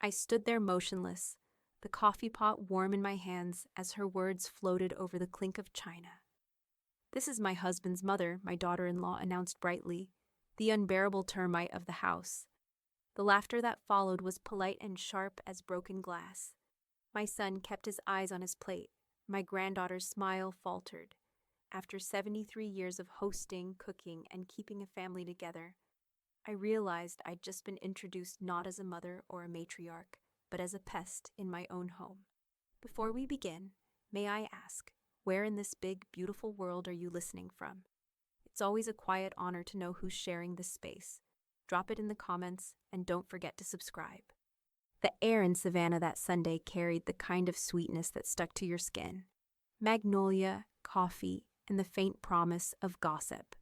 I stood there motionless, the coffee pot warm in my hands as her words floated over the clink of china. "This is my husband's mother," my daughter-in-law announced brightly, the unbearable termite of the house. The laughter that followed was polite and sharp as broken glass. My son kept his eyes on his plate. My granddaughter's smile faltered. After 73 years of hosting, cooking, and keeping a family together, I realized I'd just been introduced not as a mother or a matriarch, but as a pest in my own home. Before we begin, may I ask, where in this big, beautiful world are you listening from? It's always a quiet honor to know who's sharing this space. Drop it in the comments, and don't forget to subscribe. The air in Savannah that Sunday carried the kind of sweetness that stuck to your skin. Magnolia, coffee, and the faint promise of gossip.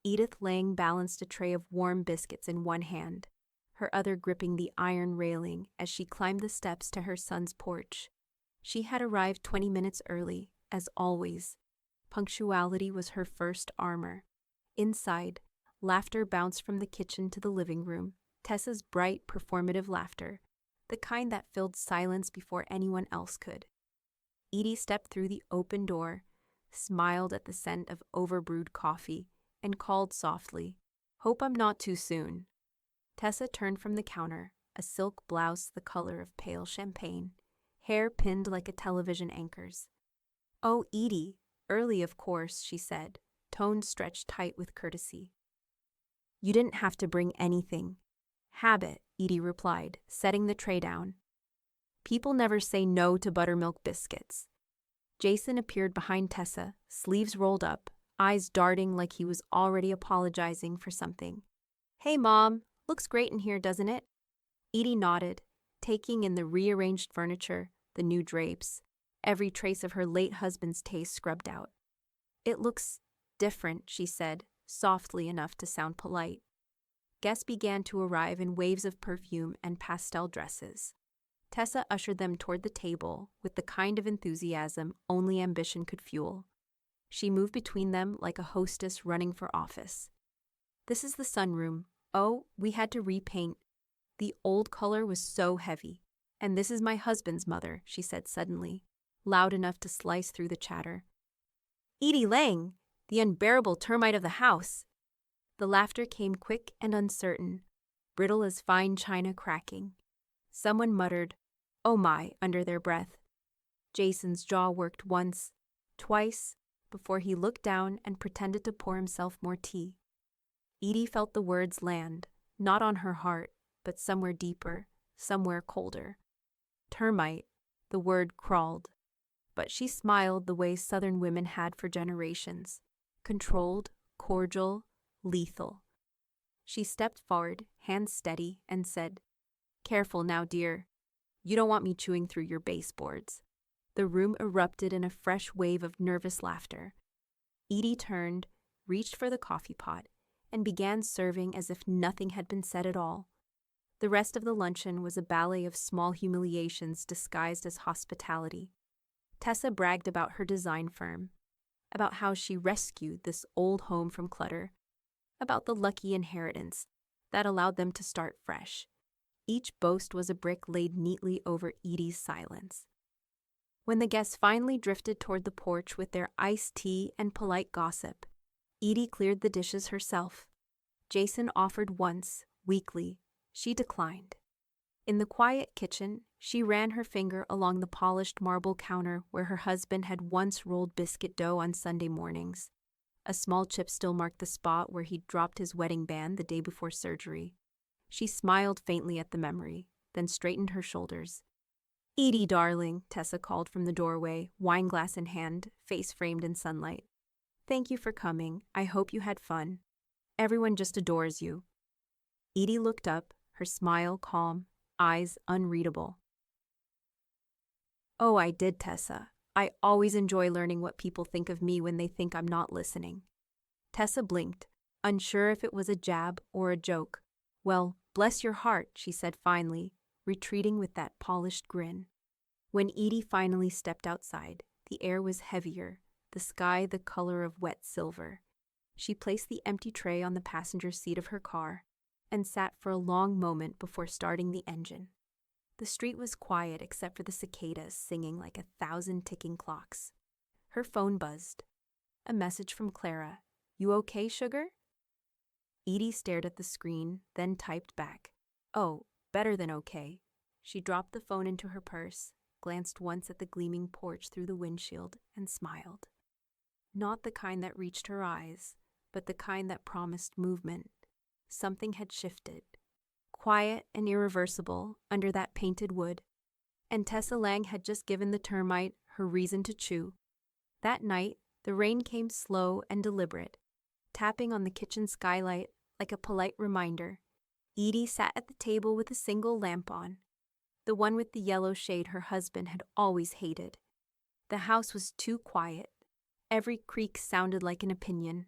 Edith Lang balanced a tray of warm biscuits in one hand, her other gripping the iron railing as she climbed the steps to her son's porch. She had arrived 20 minutes early, as always. Punctuality was her first armor. Inside, laughter bounced from the kitchen to the living room, Tessa's bright, performative laughter, the kind that filled silence before anyone else could. Edie stepped through the open door, smiled at the scent of overbrewed coffee, and called softly, "Hope I'm not too soon." Tessa turned from the counter, a silk blouse the color of pale champagne, hair pinned like a television anchor's. "Oh, Edie, early of course," she said, tone stretched tight with courtesy. "You didn't have to bring anything." "Habit," Edie replied, setting the tray down. "People never say no to buttermilk biscuits." Jason appeared behind Tessa, sleeves rolled up, eyes darting like he was already apologizing for something. "Hey, Mom, looks great in here, doesn't it?" Edie nodded, taking in the rearranged furniture, the new drapes, every trace of her late husband's taste scrubbed out. "It looks different," she said, softly enough to sound polite. Guests began to arrive in waves of perfume and pastel dresses. Tessa ushered them toward the table with the kind of enthusiasm only ambition could fuel. She moved between them like a hostess running for office. "This is the sunroom. Oh, we had to repaint. The old color was so heavy. And this is my husband's mother," she said suddenly, loud enough to slice through the chatter. "Edie Lang, the unbearable termite of the house." The laughter came quick and uncertain, brittle as fine china cracking. Someone muttered, "Oh my," under their breath. Jason's jaw worked once, twice, before he looked down and pretended to pour himself more tea. Edie felt the words land, not on her heart, but somewhere deeper, somewhere colder. Termite, the word crawled, but she smiled the way Southern women had for generations, controlled, cordial, lethal. She stepped forward, hands steady, and said, "Careful now, dear. You don't want me chewing through your baseboards." The room erupted in a fresh wave of nervous laughter. Edie turned, reached for the coffee pot, and began serving as if nothing had been said at all. The rest of the luncheon was a ballet of small humiliations disguised as hospitality. Tessa bragged about her design firm, about how she rescued this old home from clutter, about the lucky inheritance that allowed them to start fresh. Each boast was a brick laid neatly over Edie's silence. When the guests finally drifted toward the porch with their iced tea and polite gossip, Edie cleared the dishes herself. Jason offered once, weakly. She declined. In the quiet kitchen, she ran her finger along the polished marble counter where her husband had once rolled biscuit dough on Sunday mornings. A small chip still marked the spot where he'd dropped his wedding band the day before surgery. She smiled faintly at the memory, then straightened her shoulders. "Edie, darling," Tessa called from the doorway, wineglass in hand, face framed in sunlight. "Thank you for coming. I hope you had fun. Everyone just adores you." Edie looked up, her smile calm, eyes unreadable. "Oh, I did, Tessa. I always enjoy learning what people think of me when they think I'm not listening." Tessa blinked, unsure if it was a jab or a joke. "Well, bless your heart," she said finally, retreating with that polished grin. When Edie finally stepped outside, the air was heavier, the sky the color of wet silver. She placed the empty tray on the passenger seat of her car and sat for a long moment before starting the engine. The street was quiet except for the cicadas singing like 1,000 ticking clocks. Her phone buzzed. A message from Clara. "You okay, sugar?" Edie stared at the screen, then typed back. "Oh, better than okay." She dropped the phone into her purse, glanced once at the gleaming porch through the windshield, and smiled. Not the kind that reached her eyes, but the kind that promised movement. Something had shifted. Quiet and irreversible under that painted wood. And Tessa Lang had just given the termite her reason to chew. That night, the rain came slow and deliberate, tapping on the kitchen skylight like a polite reminder. Edie sat at the table with a single lamp on, the one with the yellow shade her husband had always hated. The house was too quiet. Every creak sounded like an opinion.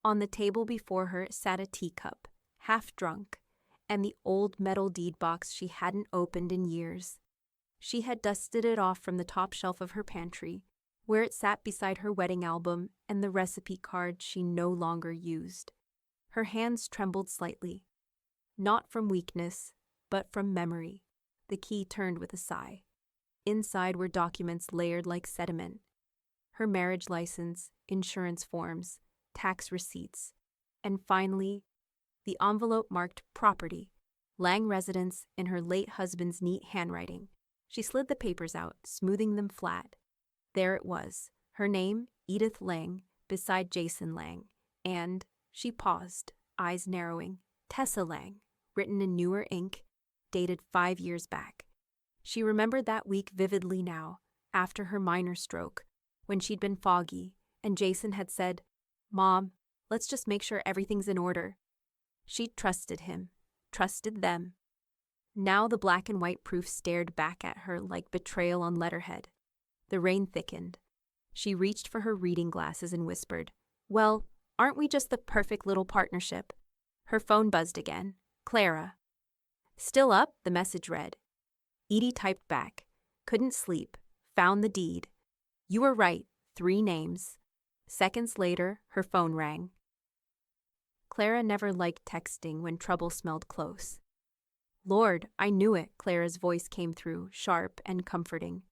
On the table before her sat a teacup, half drunk, and the old metal deed box she hadn't opened in years. She had dusted it off from the top shelf of her pantry, where it sat beside her wedding album and the recipe card she no longer used. Her hands trembled slightly. Not from weakness, but from memory. The key turned with a sigh. Inside were documents layered like sediment. Her marriage license, insurance forms, tax receipts, and finally, the envelope marked property, Lang residence in her late husband's neat handwriting. She slid the papers out, smoothing them flat. There it was, her name, Edith Lang, beside Jason Lang, and, she paused, eyes narrowing, Tessa Lang, written in newer ink, dated 5 years back. She remembered that week vividly now, after her minor stroke, when she'd been foggy, and Jason had said, "Mom, let's just make sure everything's in order." She'd trusted him, trusted them. Now the black and white proof stared back at her like betrayal on letterhead. The rain thickened. She reached for her reading glasses and whispered, "Well, aren't we just the perfect little partnership?" Her phone buzzed again. Clara. "Still up?" the message read. Edie typed back. "Couldn't sleep. Found the deed. You were right. 3 names." Seconds later, her phone rang. Clara never liked texting when trouble smelled close. "Lord, I knew it," Clara's voice came through, sharp and comforting.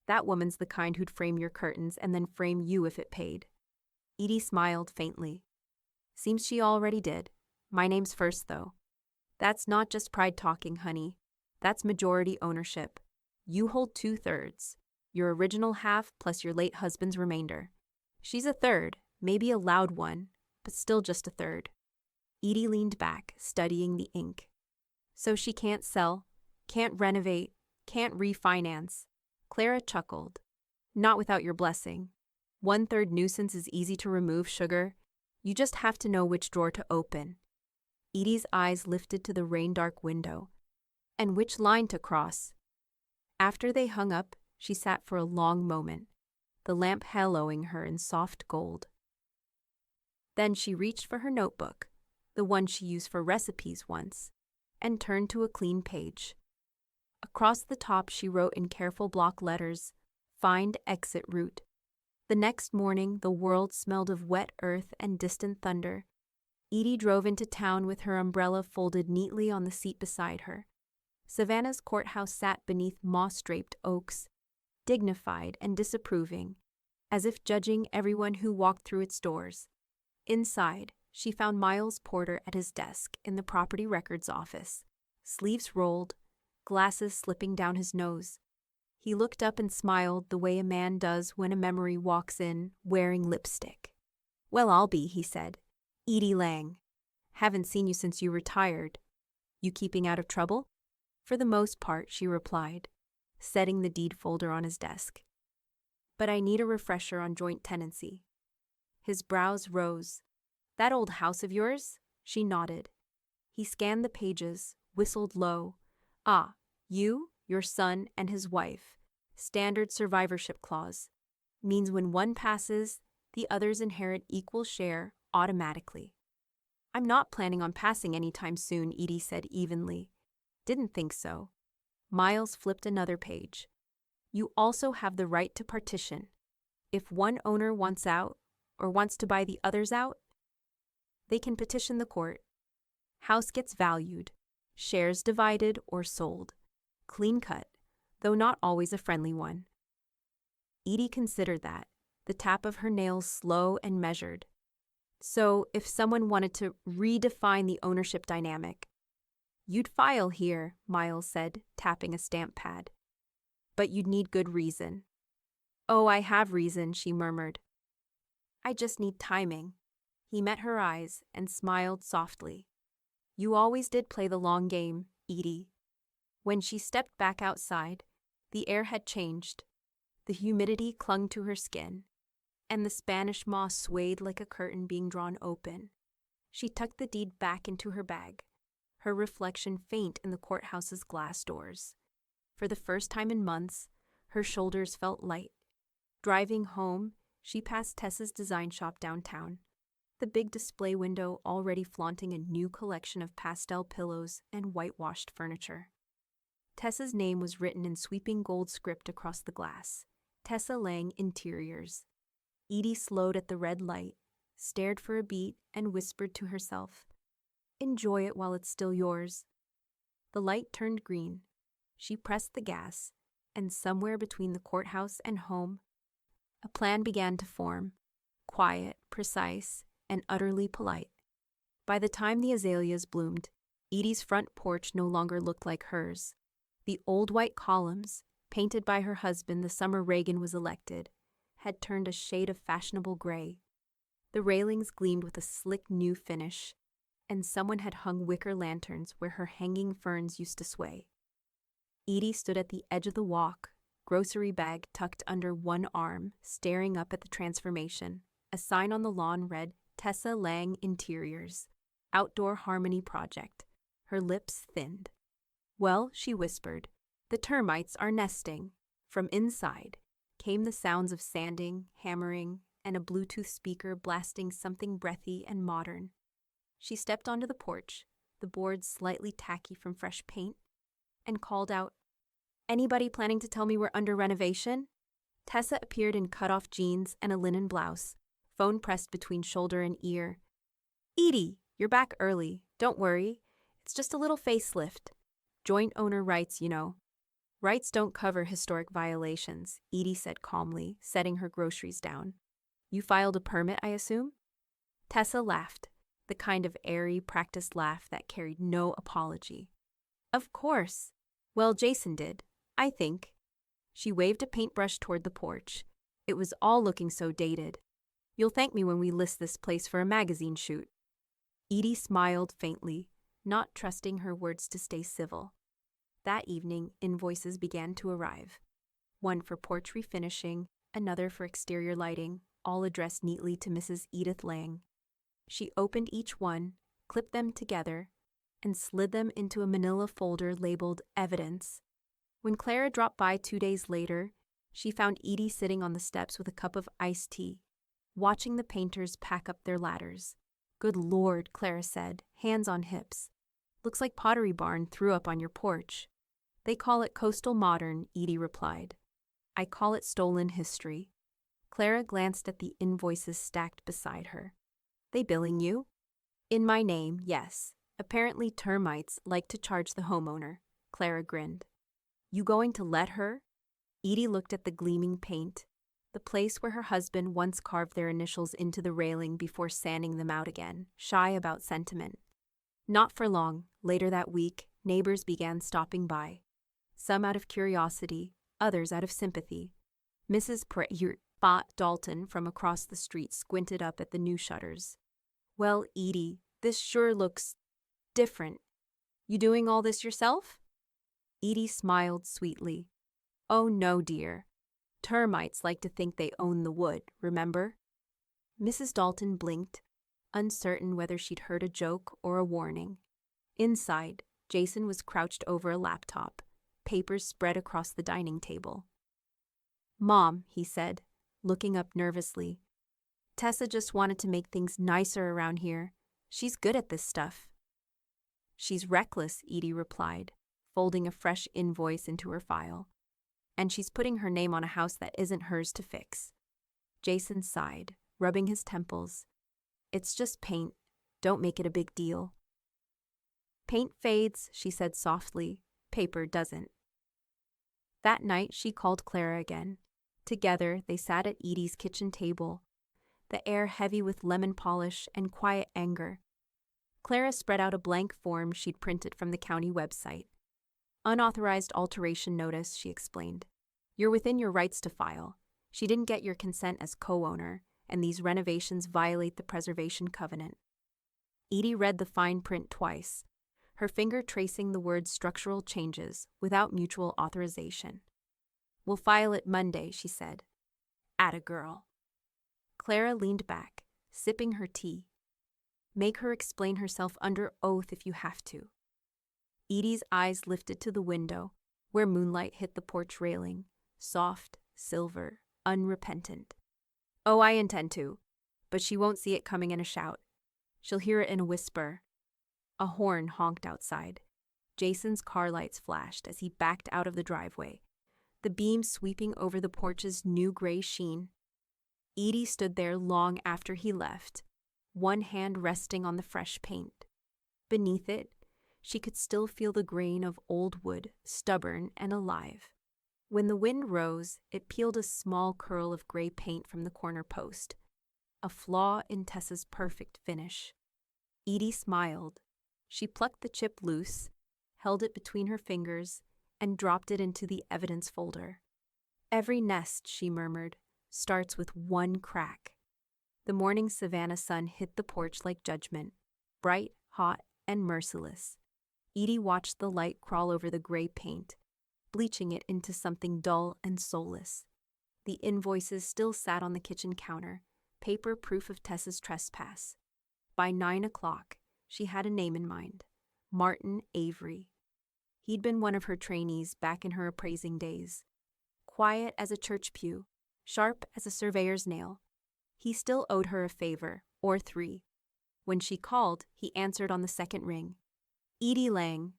"That woman's the kind who'd frame your curtains and then frame you if it paid." Edie smiled faintly. "Seems she already did. My name's first, though. That's not just pride talking, honey. That's majority ownership. You hold 2/3, your original half plus your late husband's remainder. She's a third, maybe a loud one, but still just a third." Edie leaned back, studying the ink. "So she can't sell, can't renovate, can't refinance." Clara chuckled. "Not without your blessing. 1/3 nuisance is easy to remove, sugar. You just have to know which drawer to open." Edie's eyes lifted to the rain-dark window. And which line to cross? After they hung up, she sat for a long moment, the lamp haloing her in soft gold. Then she reached for her notebook, the one she used for recipes once, and turned to a clean page. Across the top she wrote in careful block letters, "Find exit route." The next morning the world smelled of wet earth and distant thunder. Edie drove into town with her umbrella folded neatly on the seat beside her. Savannah's courthouse sat beneath moss-draped oaks, dignified and disapproving, as if judging everyone who walked through its doors. Inside, she found Miles Porter at his desk in the property records office, sleeves rolled, glasses slipping down his nose. He looked up and smiled the way a man does when a memory walks in wearing lipstick. "Well, I'll be," he said. "Edie Lang. Haven't seen you since you retired. You keeping out of trouble?" "For the most part," she replied, setting the deed folder on his desk. "But I need a refresher on joint tenancy." His brows rose. "That old house of yours?" She nodded. He scanned the pages, whistled low. "Ah, you, your son, and his wife. Standard survivorship clause. Means when one passes, the others inherit equal share automatically." "I'm not planning on passing anytime soon," Edie said evenly. "Didn't think so." Miles flipped another page. "You also have the right to partition. If one owner wants out, or wants to buy the others out, they can petition the court. House gets valued, shares divided or sold. Clean cut, though not always a friendly one. Edie considered that, the tap of her nails slow and measured. So, if someone wanted to redefine the ownership dynamic, "You'd file here," Miles said, tapping a stamp pad. "But you'd need good reason." "Oh, I have reason," she murmured. "I just need timing." He met her eyes and smiled softly. "You always did play the long game, Edie." When she stepped back outside, the air had changed. The humidity clung to her skin, and the Spanish moss swayed like a curtain being drawn open. She tucked the deed back into her bag, her reflection faint in the courthouse's glass doors. For the first time in months, her shoulders felt light. Driving home, she passed Tessa's design shop downtown, the big display window already flaunting a new collection of pastel pillows and whitewashed furniture. Tessa's name was written in sweeping gold script across the glass. Tessa Lang Interiors. Edie slowed at the red light, stared for a beat, and whispered to herself, "Enjoy it while it's still yours." The light turned green. She pressed the gas, and somewhere between the courthouse and home, a plan began to form, quiet, precise, and utterly polite. By the time the azaleas bloomed, Edie's front porch no longer looked like hers. The old white columns, painted by her husband the summer Reagan was elected, had turned a shade of fashionable gray. The railings gleamed with a slick new finish, and someone had hung wicker lanterns where her hanging ferns used to sway. Edie stood at the edge of the walk, grocery bag tucked under one arm, staring up at the transformation. A sign on the lawn read, "Tessa Lang Interiors, Outdoor Harmony Project." Her lips thinned. "Well," she whispered, "the termites are nesting." From inside came the sounds of sanding, hammering, and a Bluetooth speaker blasting something breathy and modern. She stepped onto the porch, the boards slightly tacky from fresh paint, and called out, "Anybody planning to tell me we're under renovation?" Tessa appeared in cut-off jeans and a linen blouse, phone pressed between shoulder and ear. "Edie, you're back early. Don't worry. It's just a little facelift. Joint owner rights, you know." "Rights don't cover historic violations," Edie said calmly, setting her groceries down. "You filed a permit, I assume?" Tessa laughed, the kind of airy, practiced laugh that carried no apology. "Of course. Well, Jason did, I think." She waved a paintbrush toward the porch. It was all looking so dated. "You'll thank me when we list this place for a magazine shoot." Edie smiled faintly, not trusting her words to stay civil. That evening, invoices began to arrive. One for porch refinishing, another for exterior lighting, all addressed neatly to Mrs. Edith Lang. She opened each one, clipped them together, and slid them into a manila folder labeled Evidence. When Clara dropped by 2 days later, she found Edie sitting on the steps with a cup of iced tea, watching the painters pack up their ladders. "Good Lord," Clara said, hands on hips. "Looks like Pottery Barn threw up on your porch." "They call it coastal modern," Edie replied. "I call it stolen history." Clara glanced at the invoices stacked beside her. "They billing you?" "In my name, yes. Apparently termites like to charge the homeowner." Clara grinned. "You going to let her?" Edie looked at the gleaming paint, the place where her husband once carved their initials into the railing before sanding them out again, shy about sentiment. Not for long. Later that week, neighbors began stopping by. Some out of curiosity, others out of sympathy. Mrs. Dalton from across the street squinted up at the new shutters. "Well, Edie, this sure looks different. You doing all this yourself?" Edie smiled sweetly. "Oh no, dear. Termites like to think they own the wood, remember?" Mrs. Dalton blinked, uncertain whether she'd heard a joke or a warning. Inside, Jason was crouched over a laptop, papers spread across the dining table. "Mom," he said, looking up nervously, "Tessa just wanted to make things nicer around here. She's good at this stuff." "She's reckless," Edie replied, folding a fresh invoice into her file. "And she's putting her name on a house that isn't hers to fix." Jason sighed, rubbing his temples. "It's just paint. Don't make it a big deal." "Paint fades," she said softly. "Paper doesn't." That night, she called Clara again. Together, they sat at Edie's kitchen table, the air heavy with lemon polish and quiet anger. Clara spread out a blank form she'd printed from the county website. Unauthorized alteration notice, she explained. You're within your rights to file. She didn't get your consent as co-owner, and these renovations violate the preservation covenant. Edie read the fine print twice, her finger tracing the word structural changes without mutual authorization. We'll file it Monday, she said. Atta girl. Clara leaned back, sipping her tea. Make her explain herself under oath if you have to. Edie's eyes lifted to the window, where moonlight hit the porch railing, soft, silver, unrepentant. Oh, I intend to, but she won't see it coming in a shout. She'll hear it in a whisper. A horn honked outside. Jason's car lights flashed as he backed out of the driveway, the beam sweeping over the porch's new gray sheen. Edie stood there long after he left, one hand resting on the fresh paint. Beneath it, she could still feel the grain of old wood, stubborn and alive. When the wind rose, it peeled a small curl of gray paint from the corner post, a flaw in Tessa's perfect finish. Edie smiled. She plucked the chip loose, held it between her fingers, and dropped it into the evidence folder. Every nest, she murmured, starts with one crack. The morning Savannah sun hit the porch like judgment, bright, hot, and merciless. Edie watched the light crawl over the gray paint, bleaching it into something dull and soulless. The invoices still sat on the kitchen counter, paper proof of Tessa's trespass. By 9 o'clock, she had a name in mind, Martin Avery. He'd been one of her trainees back in her appraising days. Quiet as a church pew, sharp as a surveyor's nail. He still owed her a favor, or 3. When she called, he answered on the second ring. Edie Lang.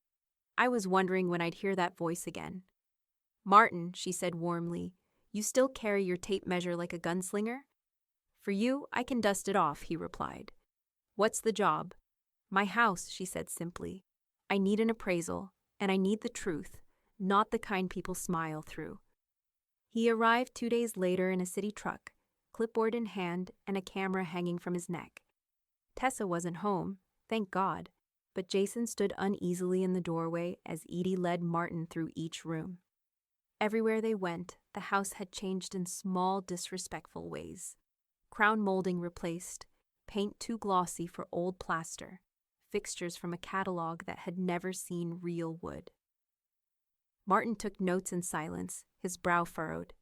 I was wondering when I'd hear that voice again. Martin, she said warmly, you still carry your tape measure like a gunslinger? For you, I can dust it off, he replied. What's the job? My house, she said simply. I need an appraisal, and I need the truth, not the kind people smile through. He arrived 2 days later in a city truck, clipboard in hand and a camera hanging from his neck. Tessa wasn't home, thank God, but Jason stood uneasily in the doorway as Edie led Martin through each room. Everywhere they went, the house had changed in small, disrespectful ways. Crown molding replaced, paint too glossy for old plaster, fixtures from a catalog that had never seen real wood. Martin took notes in silence, his brow furrowed.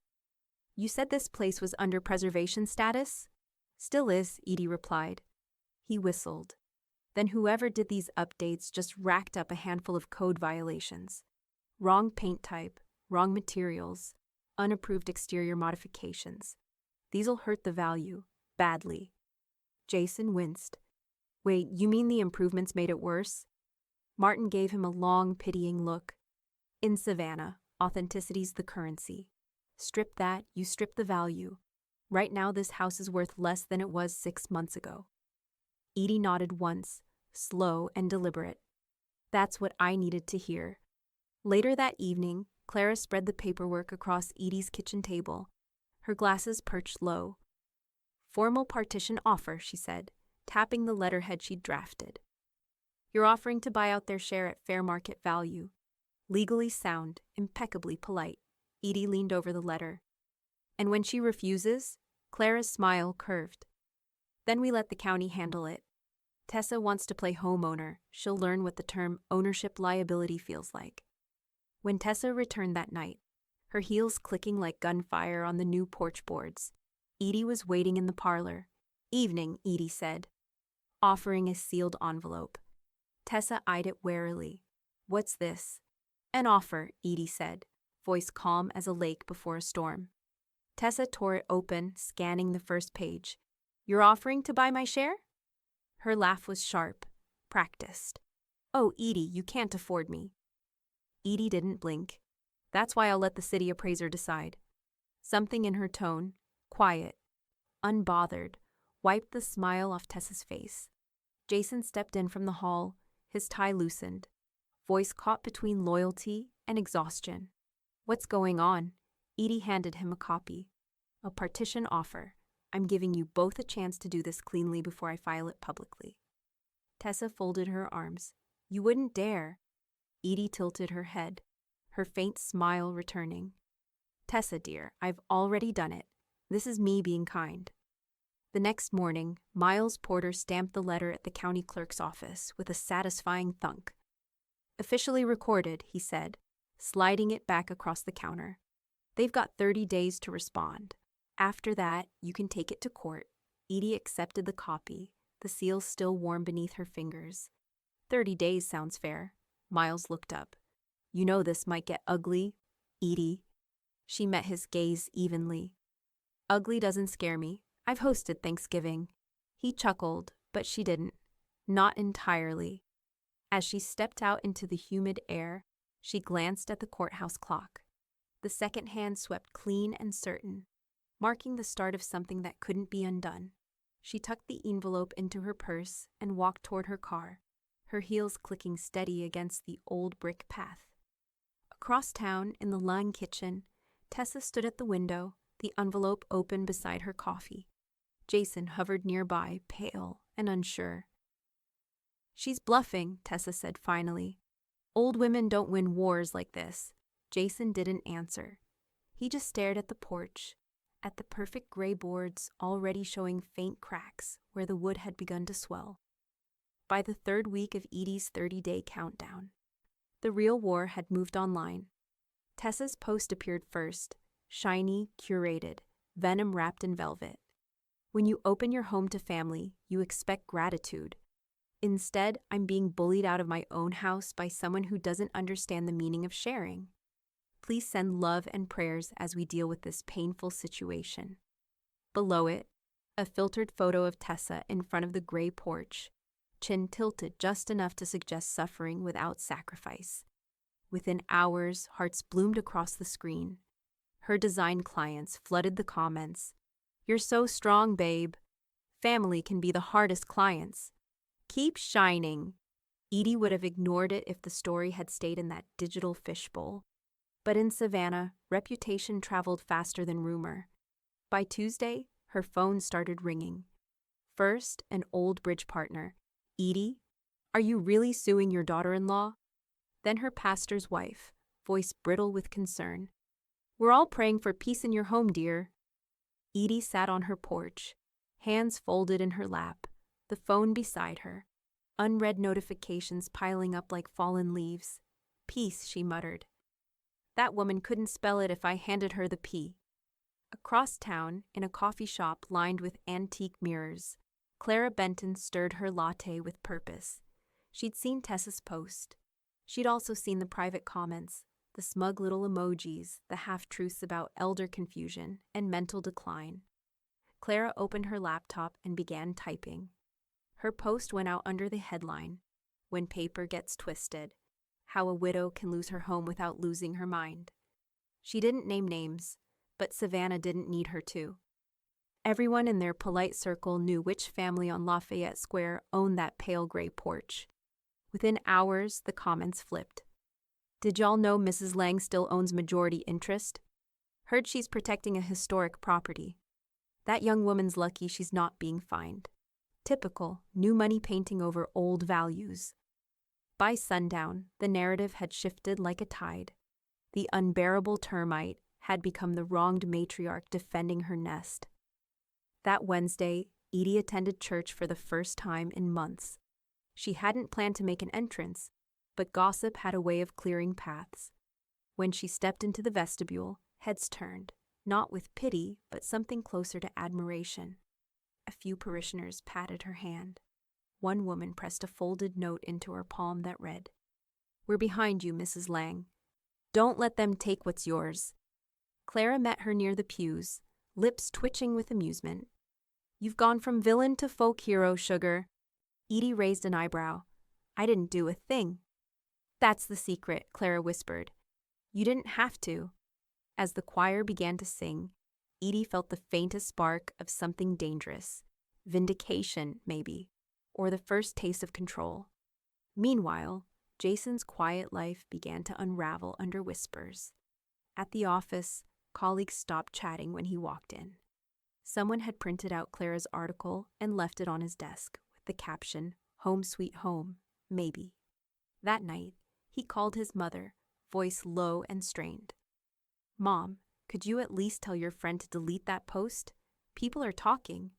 You said this place was under preservation status? Still is, Edie replied. He whistled. Then whoever did these updates just racked up a handful of code violations. Wrong paint type, wrong materials, unapproved exterior modifications. These'll hurt the value, badly. Jason winced. Wait, you mean the improvements made it worse? Martin gave him a long, pitying look. In Savannah, authenticity's the currency. Strip that, you strip the value. Right now this house is worth less than it was 6 months ago. Edie nodded once, slow and deliberate. That's what I needed to hear. Later that evening, Clara spread the paperwork across Edie's kitchen table, her glasses perched low. Formal partition offer, she said, tapping the letterhead she'd drafted. You're offering to buy out their share at fair market value. Legally sound, impeccably polite. Edie leaned over the letter. And when she refuses, Clara's smile curved. Then we let the county handle it. Tessa wants to play homeowner. She'll learn what the term ownership liability feels like. When Tessa returned that night, her heels clicking like gunfire on the new porch boards, Edie was waiting in the parlor. Evening, Edie said, offering a sealed envelope. Tessa eyed it warily. What's this? An offer, Edie said, voice calm as a lake before a storm. Tessa tore it open, scanning the first page. You're offering to buy my share? Her laugh was sharp, practiced. Oh, Edie, you can't afford me. Edie didn't blink. That's why I'll let the city appraiser decide. Something in her tone, quiet, unbothered, wiped the smile off Tessa's face. Jason stepped in from the hall, his tie loosened, voice caught between loyalty and exhaustion. What's going on? Edie handed him a copy. A partition offer. I'm giving you both a chance to do this cleanly before I file it publicly. Tessa folded her arms. You wouldn't dare. Edie tilted her head, her faint smile returning. Tessa, dear, I've already done it. This is me being kind. The next morning, Miles Porter stamped the letter at the county clerk's office with a satisfying thunk. Officially recorded, he said, sliding it back across the counter. They've got 30 days to respond. After that, you can take it to court. Edie accepted the copy, the seal still warm beneath her fingers. 30 days sounds fair. Miles looked up. You know this might get ugly, Edie. She met his gaze evenly. Ugly doesn't scare me. I've hosted Thanksgiving. He chuckled, but she didn't. Not entirely. As she stepped out into the humid air, she glanced at the courthouse clock. The second hand swept clean and certain, marking the start of something that couldn't be undone. She tucked the envelope into her purse and walked toward her car, her heels clicking steady against the old brick path. Across town, in the Lang kitchen, Tessa stood at the window, the envelope open beside her coffee. Jason hovered nearby, pale and unsure. She's bluffing, Tessa said finally. Old women don't win wars like this. Jason didn't answer. He just stared at the porch, at the perfect gray boards already showing faint cracks where the wood had begun to swell. By the third week of Edie's 30-day countdown, the real war had moved online. Tessa's post appeared first, shiny, curated, venom wrapped in velvet. When you open your home to family, you expect gratitude. Instead, I'm being bullied out of my own house by someone who doesn't understand the meaning of sharing. Please send love and prayers as we deal with this painful situation. Below it, a filtered photo of Tessa in front of the gray porch, chin tilted just enough to suggest suffering without sacrifice. Within hours, hearts bloomed across the screen. Her design clients flooded the comments. You're so strong, babe. Family can be the hardest clients. Keep shining. Edie would have ignored it if the story had stayed in that digital fishbowl. But in Savannah, reputation traveled faster than rumor. By Tuesday, her phone started ringing. First, an old bridge partner. Edie, are you really suing your daughter-in-law? Then her pastor's wife, voice brittle with concern. We're all praying for peace in your home, dear. Edie sat on her porch, hands folded in her lap, the phone beside her, unread notifications piling up like fallen leaves. Peace, she muttered. That woman couldn't spell it if I handed her the P. Across town, in a coffee shop lined with antique mirrors, Clara Benton stirred her latte with purpose. She'd seen Tessa's post. She'd also seen the private comments, the smug little emojis, the half-truths about elder confusion and mental decline. Clara opened her laptop and began typing. Her post went out under the headline, When Paper Gets Twisted, How a Widow Can Lose Her Home Without Losing Her Mind. She didn't name names, but Savannah didn't need her to. Everyone in their polite circle knew which family on Lafayette Square owned that pale gray porch. Within hours, the comments flipped. Did y'all know Mrs. Lang still owns majority interest? Heard she's protecting a historic property. That young woman's lucky she's not being fined. Typical, new money painting over old values. By sundown, the narrative had shifted like a tide. The unbearable termite had become the wronged matriarch defending her nest. That Wednesday, Edie attended church for the first time in months. She hadn't planned to make an entrance, but gossip had a way of clearing paths. When she stepped into the vestibule, heads turned, not with pity, but something closer to admiration. A few parishioners patted her hand. One woman pressed a folded note into her palm that read, We're behind you, Mrs. Lang. Don't let them take what's yours. Clara met her near the pews, lips twitching with amusement. You've gone from villain to folk hero, sugar. Edie raised an eyebrow. I didn't do a thing. That's the secret, Clara whispered. You didn't have to. As the choir began to sing, Edie felt the faintest spark of something dangerous. Vindication, maybe, or the first taste of control. Meanwhile, Jason's quiet life began to unravel under whispers. At the office, colleagues stopped chatting when he walked in. Someone had printed out Clara's article and left it on his desk with the caption, "Home Sweet Home, maybe." That night, he called his mother, voice low and strained. "Mom, could you at least tell your friend to delete that post? People are talking.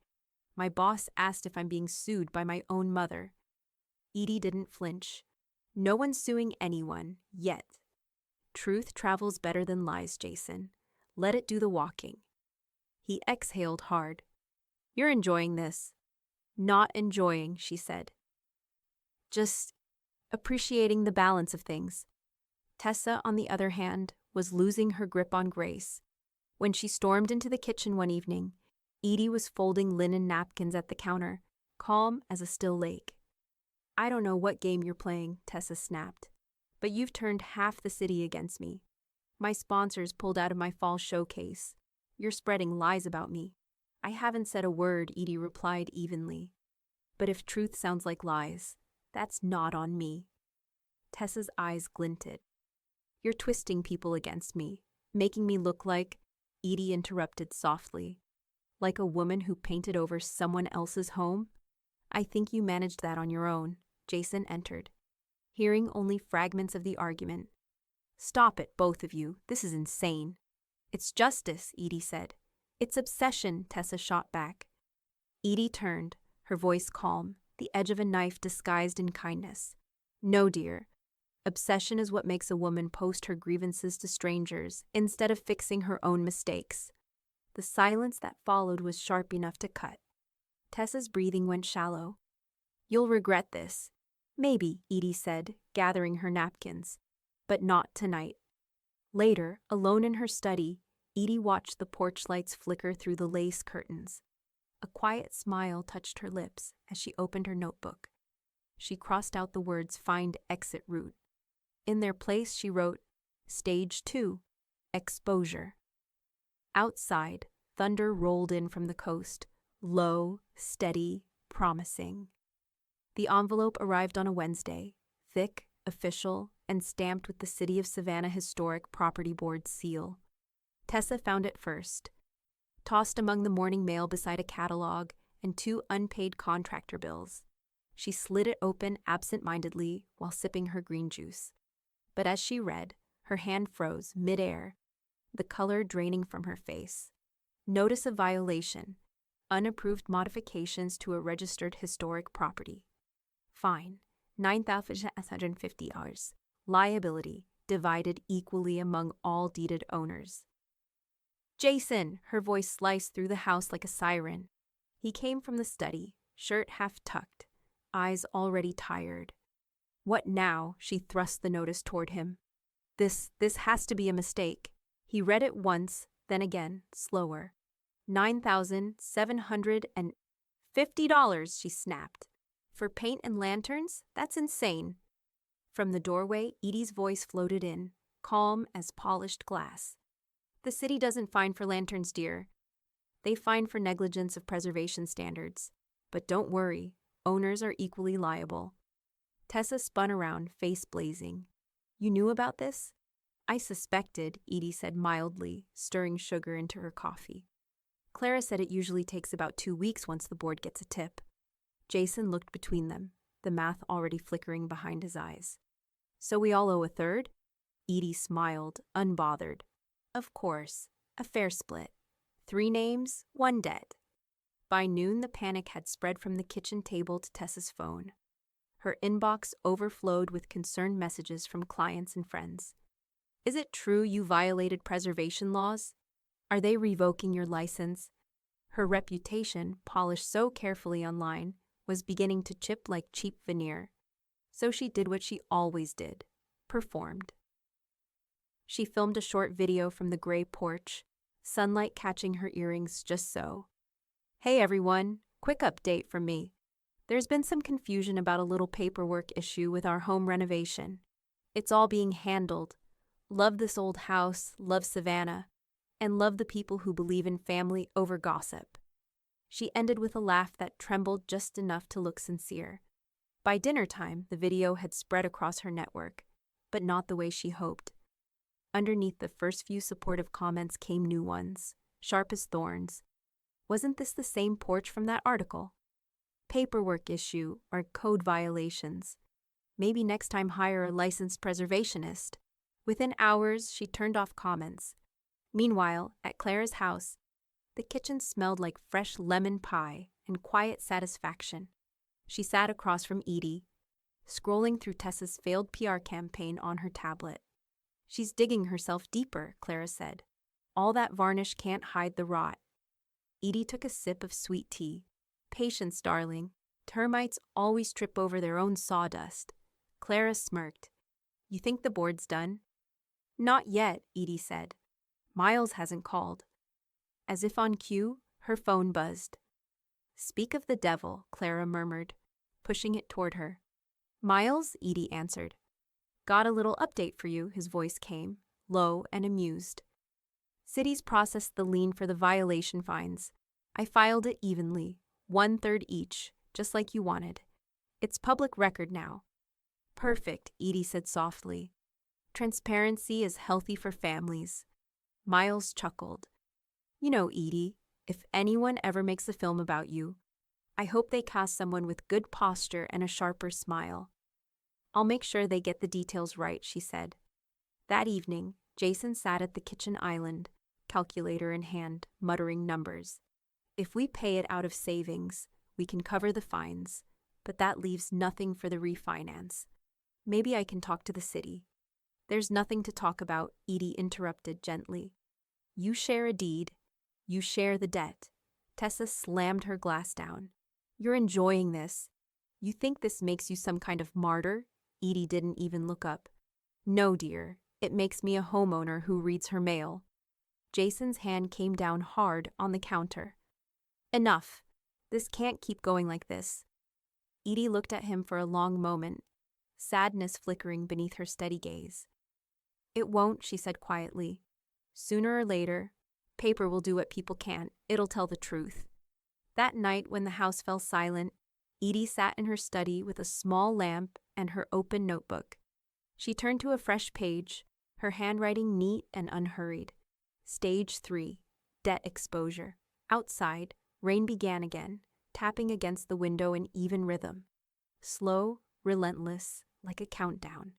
My boss asked if I'm being sued by my own mother." Edie didn't flinch. "No one's suing anyone, yet. Truth travels better than lies, Jason. Let it do the walking." He exhaled hard. "You're enjoying this." "Not enjoying," she said. "Just appreciating the balance of things." Tessa, on the other hand, was losing her grip on Grace. When she stormed into the kitchen one evening, Edie was folding linen napkins at the counter, calm as a still lake. "I don't know what game you're playing," Tessa snapped, "but you've turned half the city against me. My sponsors pulled out of my fall showcase. You're spreading lies about me." "I haven't said a word," Edie replied evenly. "But if truth sounds like lies, that's not on me." Tessa's eyes glinted. "You're twisting people against me, making me look like," Edie interrupted softly, "like a woman who painted over someone else's home." "I think you managed that on your own." Jason entered, hearing only fragments of the argument. "Stop it, both of you. This is insane." "It's justice," Edie said. "It's obsession," Tessa shot back. Edie turned, her voice calm, the edge of a knife disguised in kindness. "No, dear. Obsession is what makes a woman post her grievances to strangers instead of fixing her own mistakes." The silence that followed was sharp enough to cut. Tessa's breathing went shallow. "You'll regret this." "Maybe," Edie said, gathering her napkins. "But not tonight." Later, alone in her study, Edie watched the porch lights flicker through the lace curtains. A quiet smile touched her lips as she opened her notebook. She crossed out the words "Find exit route." In their place, she wrote, "Stage 2, Exposure." Outside, thunder rolled in from the coast, low, steady, promising. The envelope arrived on a Wednesday, thick, official, and stamped with the City of Savannah Historic Property Board seal. Tessa found it first, tossed among the morning mail beside a catalog and 2 unpaid contractor bills. She slid it open absent-mindedly while sipping her green juice. But as she read, her hand froze mid-air, the color draining from her face. Notice of violation. Unapproved modifications to a registered historic property. Fine, $9,650. Liability, divided equally among all deeded owners. "Jason!" Her voice sliced through the house like a siren. He came from the study, shirt half tucked, eyes already tired. "What now?" She thrust the notice toward him. This has to be a mistake." He read it once, then again, slower. $9,750, she snapped. "For paint and lanterns? That's insane." From the doorway, Edie's voice floated in, calm as polished glass. "The city doesn't fine for lanterns, dear. They fine for negligence of preservation standards. But don't worry, owners are equally liable." Tessa spun around, face blazing. "You knew about this?" "I suspected," Edie said mildly, stirring sugar into her coffee. "Clara said it usually takes about 2 weeks once the board gets a tip." Jason looked between them, the math already flickering behind his eyes. "So we all owe a third?" Edie smiled, unbothered. "Of course, a fair split. 3 names, 1 debt." By noon, the panic had spread from the kitchen table to Tessa's phone. Her inbox overflowed with concerned messages from clients and friends. "Is it true you violated preservation laws? Are they revoking your license?" Her reputation, polished so carefully online, was beginning to chip like cheap veneer. So she did what she always did, performed. She filmed a short video from the gray porch, sunlight catching her earrings just so. "Hey everyone, quick update from me. There's been some confusion about a little paperwork issue with our home renovation. It's all being handled. Love this old house, love Savannah, and love the people who believe in family over gossip." She ended with a laugh that trembled just enough to look sincere. By dinner time, the video had spread across her network, but not the way she hoped. Underneath the first few supportive comments came new ones, sharp as thorns. Wasn't this the same porch from that article? Paperwork issue or code violations. Maybe next time hire a licensed preservationist. Within hours, she turned off comments. Meanwhile, at Clara's house, the kitchen smelled like fresh lemon pie and quiet satisfaction. She sat across from Edie, scrolling through Tessa's failed PR campaign on her tablet. She's digging herself deeper, Clara said. All that varnish can't hide the rot. Edie took a sip of sweet tea. Patience, darling. Termites always trip over their own sawdust. Clara smirked. You think the board's done? Not yet, Edie said. Miles hasn't called. As if on cue, her phone buzzed. Speak of the devil, Clara murmured, pushing it toward her. Miles, Edie answered. Got a little update for you, his voice came, low and amused. Cities processed the lien for the violation fines. I filed it evenly, 1/3 each, just like you wanted. It's public record now. Perfect, Edie said softly. Transparency is healthy for families. Miles chuckled. You know, Edie, if anyone ever makes a film about you, I hope they cast someone with good posture and a sharper smile. I'll make sure they get the details right, she said. That evening, Jason sat at the kitchen island, calculator in hand, muttering numbers. If we pay it out of savings, we can cover the fines, but that leaves nothing for the refinance. Maybe I can talk to the city. There's nothing to talk about, Edie interrupted gently. You share a deed. You share the debt. Tessa slammed her glass down. You're enjoying this. You think this makes you some kind of martyr? Edie didn't even look up. No, dear. It makes me a homeowner who reads her mail. Jason's hand came down hard on the counter. Enough. This can't keep going like this. Edie looked at him for a long moment, sadness flickering beneath her steady gaze. It won't, she said quietly. Sooner or later, paper will do what people can't. It'll tell the truth. That night when the house fell silent, Edie sat in her study with a small lamp and her open notebook. She turned to a fresh page, her handwriting neat and unhurried. Stage 3, debt exposure. Outside, rain began again, tapping against the window in even rhythm. Slow, relentless, like a countdown.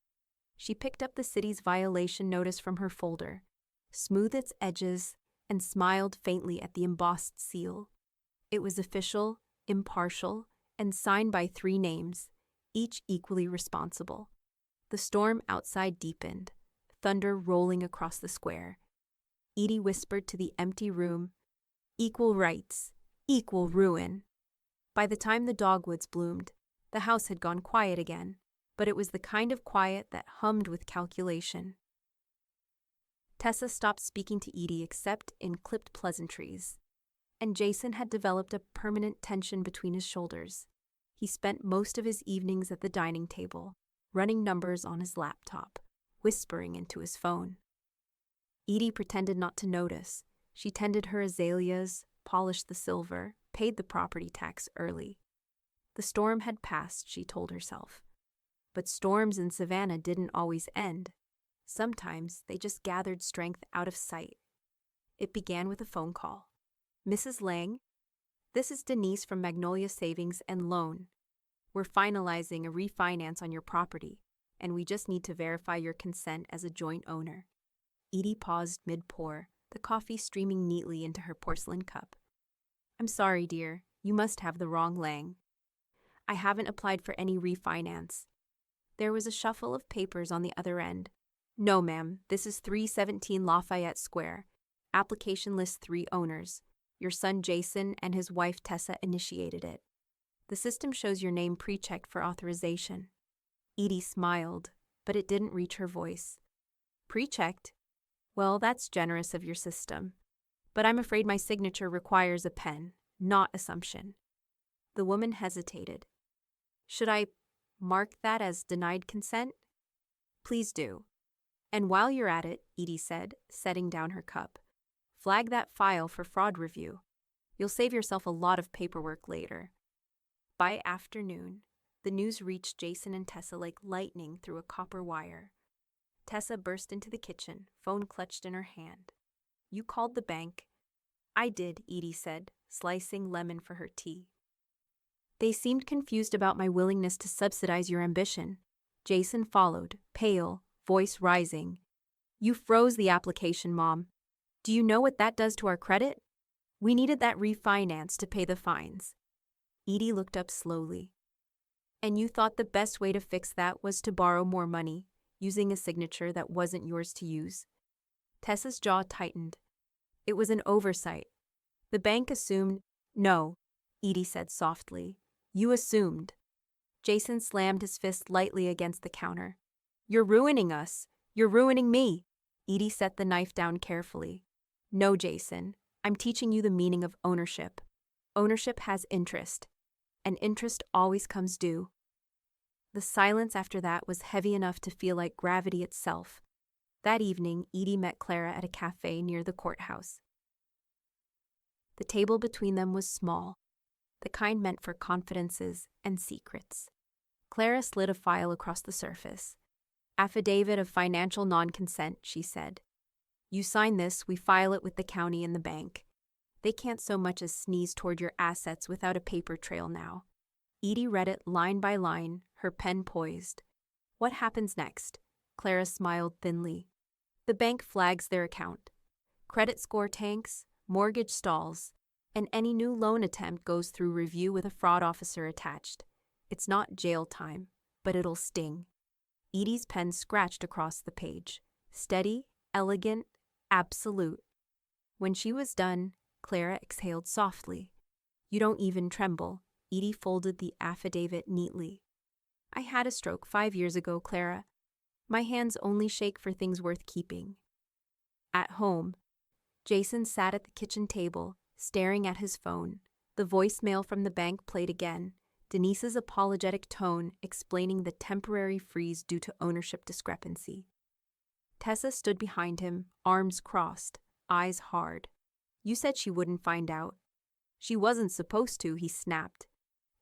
She picked up the city's violation notice from her folder, smoothed its edges, and smiled faintly at the embossed seal. It was official, impartial, and signed by 3 names, each equally responsible. The storm outside deepened, thunder rolling across the square. Edie whispered to the empty room, equal rights, equal ruin. By the time the dogwoods bloomed, the house had gone quiet again, but it was the kind of quiet that hummed with calculation. Tessa stopped speaking to Edie except in clipped pleasantries, and Jason had developed a permanent tension between his shoulders. He spent most of his evenings at the dining table, running numbers on his laptop, whispering into his phone. Edie pretended not to notice. She tended her azaleas, polished the silver, paid the property tax early. The storm had passed, she told herself. But storms in Savannah didn't always end. Sometimes they just gathered strength out of sight. It began with a phone call. Mrs. Lang, this is Denise from Magnolia Savings and Loan. We're finalizing a refinance on your property, and we just need to verify your consent as a joint owner. Edie paused mid-pour, the coffee streaming neatly into her porcelain cup. I'm sorry, dear. You must have the wrong Lang. I haven't applied for any refinance. There was a shuffle of papers on the other end. No, ma'am. This is 317 Lafayette Square. Application lists 3 owners. Your son Jason and his wife Tessa initiated it. The system shows your name pre-checked for authorization. Edie smiled, but it didn't reach her voice. Pre-checked? Well, that's generous of your system. But I'm afraid my signature requires a pen, not assumption. The woman hesitated. Should I mark that as denied consent? Please do. And while you're at it, Edie said, setting down her cup, flag that file for fraud review. You'll save yourself a lot of paperwork later. By afternoon, the news reached Jason and Tessa like lightning through a copper wire. Tessa burst into the kitchen, phone clutched in her hand. You called the bank. I did, Edie said, slicing lemon for her tea. They seemed confused about my willingness to subsidize your ambition. Jason followed, pale, voice rising. You froze the application, Mom. Do you know what that does to our credit? We needed that refinance to pay the fines. Edie looked up slowly. And you thought the best way to fix that was to borrow more money, using a signature that wasn't yours to use? Tessa's jaw tightened. It was an oversight. The bank assumed— No, Edie said softly. You assumed. Jason slammed his fist lightly against the counter. You're ruining us. You're ruining me. Edie set the knife down carefully. No, Jason. I'm teaching you the meaning of ownership. Ownership has interest, and interest always comes due. The silence after that was heavy enough to feel like gravity itself. That evening, Edie met Clara at a cafe near the courthouse. The table between them was small, the kind meant for confidences and secrets. Clara slid a file across the surface. Affidavit of financial non-consent, she said. You sign this, we file it with the county and the bank. They can't so much as sneeze toward your assets without a paper trail now. Edie read it line by line, her pen poised. What happens next? Clara smiled thinly. The bank flags their account. Credit score tanks, mortgage stalls, and any new loan attempt goes through review with a fraud officer attached. It's not jail time, but it'll sting. Edie's pen scratched across the page. Steady, elegant, absolute. When she was done, Clara exhaled softly. You don't even tremble. Edie folded the affidavit neatly. I had a stroke 5 years ago, Clara. My hands only shake for things worth keeping. At home, Jason sat at the kitchen table, staring at his phone. The voicemail from the bank played again, Denise's apologetic tone explaining the temporary freeze due to ownership discrepancy. Tessa stood behind him, arms crossed, eyes hard. You said she wouldn't find out. She wasn't supposed to, he snapped.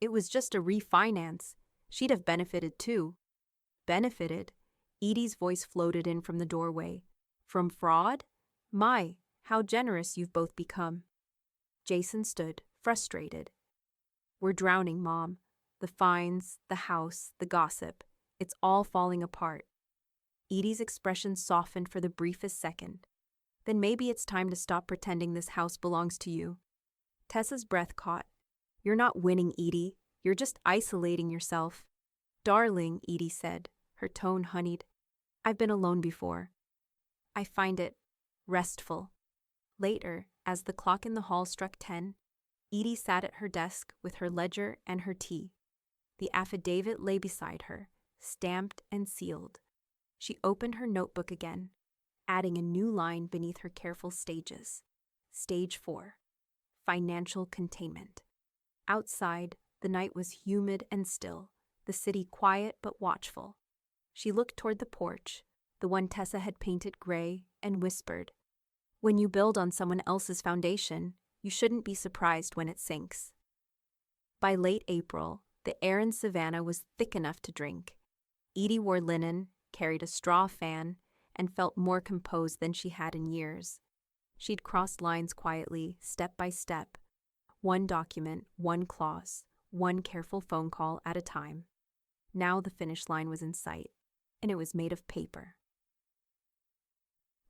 It was just a refinance. She'd have benefited too. Benefited? Edie's voice floated in from the doorway. From fraud? My, how generous you've both become. Jason stood, frustrated. We're drowning, Mom. The fines, the house, the gossip. It's all falling apart. Edie's expression softened for the briefest second. Then maybe it's time to stop pretending this house belongs to you. Tessa's breath caught. You're not winning, Edie. You're just isolating yourself. Darling, Edie said, her tone honeyed. I've been alone before. I find it restful. Later, as the clock in the hall struck 10, Edie sat at her desk with her ledger and her tea. The affidavit lay beside her, stamped and sealed. She opened her notebook again, adding a new line beneath her careful stages. Stage 4. Financial containment. Outside, the night was humid and still, the city quiet but watchful. She looked toward the porch, the one Tessa had painted gray, and whispered, When you build on someone else's foundation, you shouldn't be surprised when it sinks. By late April, the air in Savannah was thick enough to drink. Edie wore linen, carried a straw fan, and felt more composed than she had in years. She'd crossed lines quietly, step by step, one document, one clause, one careful phone call at a time. Now the finish line was in sight, and it was made of paper.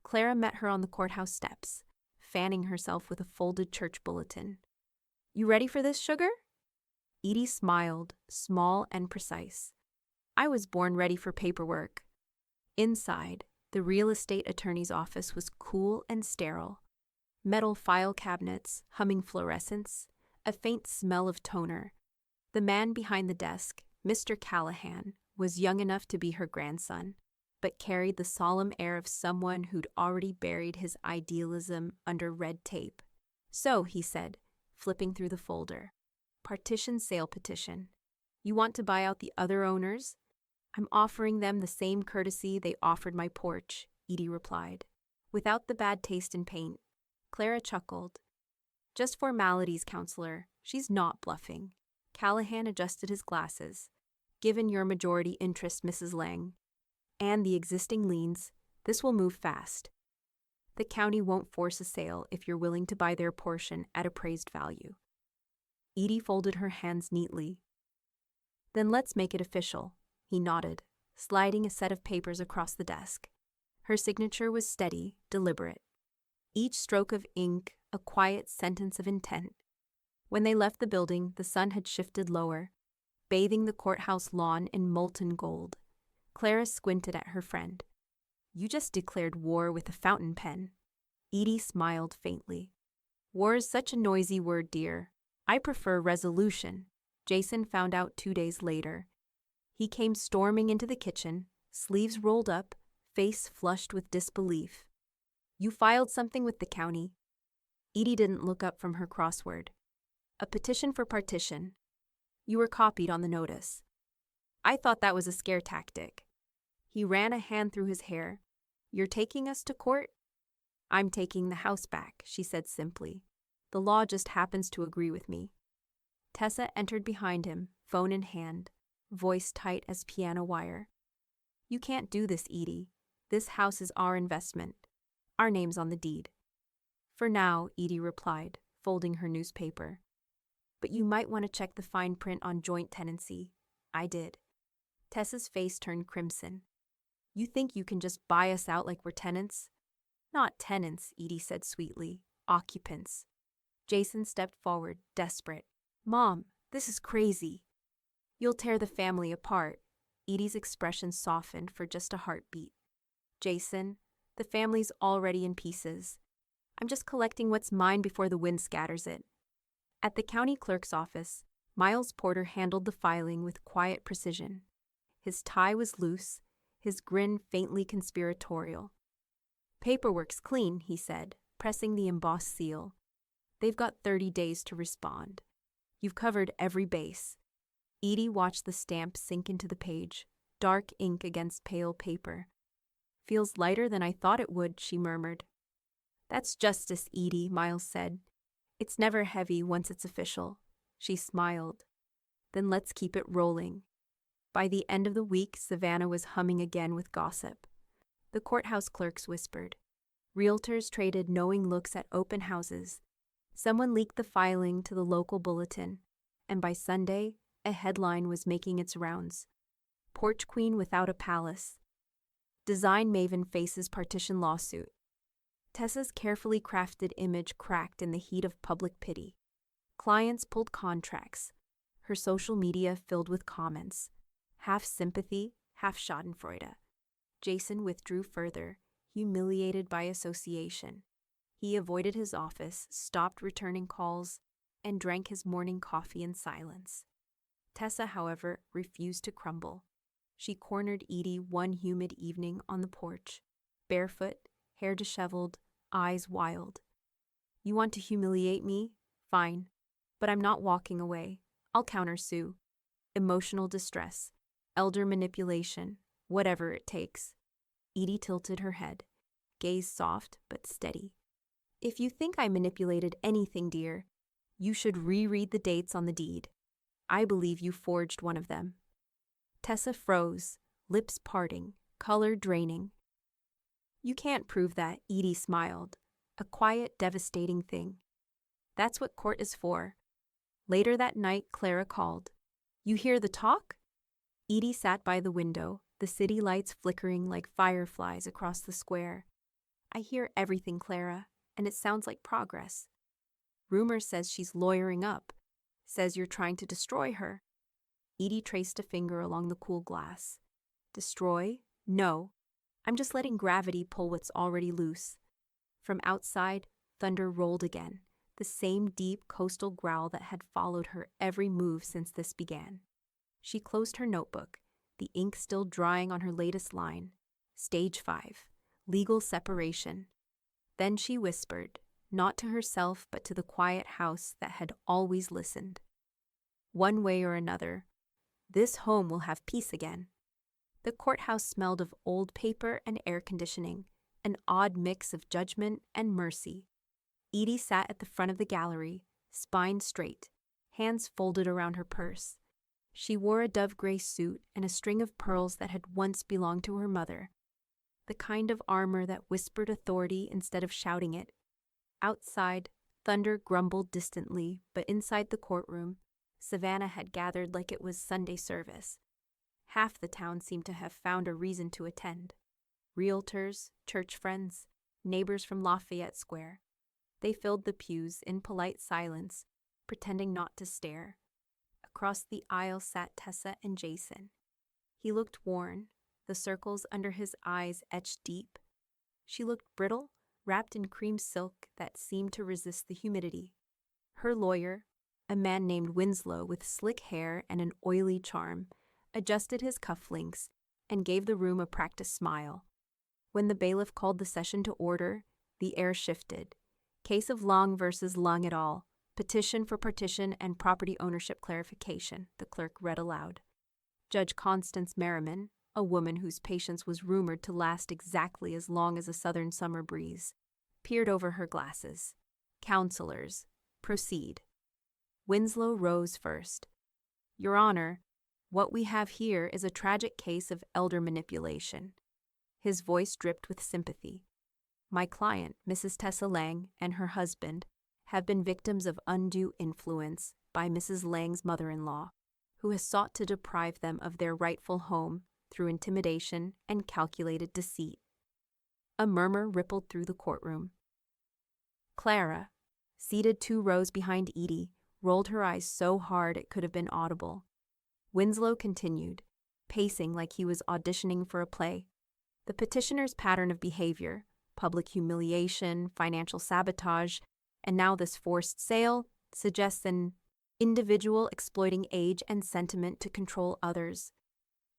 Clara met her on the courthouse steps, fanning herself with a folded church bulletin. You ready for this, sugar? Edie smiled, small and precise. I was born ready for paperwork. Inside, the real estate attorney's office was cool and sterile. Metal file cabinets, humming fluorescents, a faint smell of toner. The man behind the desk, Mr. Callahan, was young enough to be her grandson, but carried the solemn air of someone who'd already buried his idealism under red tape. So, he said, flipping through the folder. Partition sale petition. You want to buy out the other owners? I'm offering them the same courtesy they offered my porch, Edie replied. Without the bad taste in paint. Clara chuckled. Just formalities, counselor. She's not bluffing. Callahan adjusted his glasses. Given your majority interest, Mrs. Lang. and the existing liens, this will move fast. The county won't force a sale if you're willing to buy their portion at appraised value. Edie folded her hands neatly. Then let's make it official, he nodded, sliding a set of papers across the desk. Her signature was steady, deliberate. Each stroke of ink, a quiet sentence of intent. When they left the building, the sun had shifted lower, bathing the courthouse lawn in molten gold. Clara squinted at her friend. You just declared war with a fountain pen. Edie smiled faintly. War is such a noisy word, dear. I prefer resolution, Jason found out 2 days later. He came storming into the kitchen, sleeves rolled up, face flushed with disbelief. You filed something with the county. Edie didn't look up from her crossword. A petition for partition. You were copied on the notice. I thought that was a scare tactic. He ran a hand through his hair. You're taking us to court? I'm taking the house back, she said simply. The law just happens to agree with me. Tessa entered behind him, phone in hand, voice tight as piano wire. You can't do this, Edie. This house is our investment. Our name's on the deed. For now, Edie replied, folding her newspaper. But you might want to check the fine print on joint tenancy. I did. Tessa's face turned crimson. You think you can just buy us out like we're tenants? Not tenants, Edie said sweetly. Occupants. Jason stepped forward, desperate. Mom, this is crazy. You'll tear the family apart. Edie's expression softened for just a heartbeat. Jason, the family's already in pieces. I'm just collecting what's mine before the wind scatters it. At the county clerk's office, Miles Porter handled the filing with quiet precision. His tie was loose, his grin faintly conspiratorial. Paperwork's clean, he said, pressing the embossed seal. They've got 30 days to respond. You've covered every base. Edie watched the stamp sink into the page, dark ink against pale paper. Feels lighter than I thought it would, she murmured. That's justice, Edie, Miles said. It's never heavy once it's official. She smiled. Then let's keep it rolling. By the end of the week, Savannah was humming again with gossip. The courthouse clerks whispered. Realtors traded knowing looks at open houses. Someone leaked the filing to the local bulletin, and by Sunday, a headline was making its rounds. Porch Queen without a palace. Design maven faces partition lawsuit. Tessa's carefully crafted image cracked in the heat of public pity. Clients pulled contracts, her social media filled with comments. Half sympathy, half schadenfreude. Jason withdrew further, humiliated by association. He avoided his office, stopped returning calls, and drank his morning coffee in silence. Tessa, however, refused to crumble. She cornered Edie one humid evening on the porch, barefoot, hair disheveled, eyes wild. You want to humiliate me? Fine. But I'm not walking away. I'll countersue. Emotional distress, elder manipulation, whatever it takes. Edie tilted her head, gaze soft but steady. If you think I manipulated anything, dear, you should reread the dates on the deed. I believe you forged one of them. Tessa froze, lips parting, color draining. You can't prove that, Edie smiled. A quiet, devastating thing. That's what court is for. Later that night, Clara called. You hear the talk? Edie sat by the window, the city lights flickering like fireflies across the square. I hear everything, Clara, and it sounds like progress. Rumor says she's lawyering up. Says you're trying to destroy her. Edie traced a finger along the cool glass. Destroy? No. I'm just letting gravity pull what's already loose. From outside, thunder rolled again, the same deep coastal growl that had followed her every move since this began. She closed her notebook, the ink still drying on her latest line. Stage 5. Legal separation. Then she whispered, not to herself but to the quiet house that had always listened. One way or another, this home will have peace again. The courthouse smelled of old paper and air conditioning, an odd mix of judgment and mercy. Edie sat at the front of the gallery, spine straight, hands folded around her purse. She wore a dove-gray suit and a string of pearls that had once belonged to her mother, the kind of armor that whispered authority instead of shouting it. Outside, thunder grumbled distantly, but inside the courtroom, Savannah had gathered like it was Sunday service. Half the town seemed to have found a reason to attend. Realtors, church friends, neighbors from Lafayette Square. They filled the pews in polite silence, pretending not to stare. Across the aisle sat Tessa and Jason. He looked worn, the circles under his eyes etched deep. She looked brittle, wrapped in cream silk that seemed to resist the humidity. Her lawyer, a man named Winslow with slick hair and an oily charm, adjusted his cufflinks and gave the room a practiced smile. When the bailiff called the session to order, the air shifted. Case of Long versus Lung et al. Petition for partition and property ownership clarification, the clerk read aloud. Judge Constance Merriman, a woman whose patience was rumored to last exactly as long as a southern summer breeze, peered over her glasses. Counselors, proceed. Winslow rose first. Your Honor, what we have here is a tragic case of elder manipulation. His voice dripped with sympathy. My client, Mrs. Tessa Lang, and her husband have been victims of undue influence by Mrs. Lang's mother-in-law, who has sought to deprive them of their rightful home through intimidation and calculated deceit. A murmur rippled through the courtroom. Clara, seated 2 rows behind Edie, rolled her eyes so hard it could have been audible. Winslow continued, pacing like he was auditioning for a play. The petitioner's pattern of behavior, public humiliation, financial sabotage, and now this forced sale, suggests an individual exploiting age and sentiment to control others.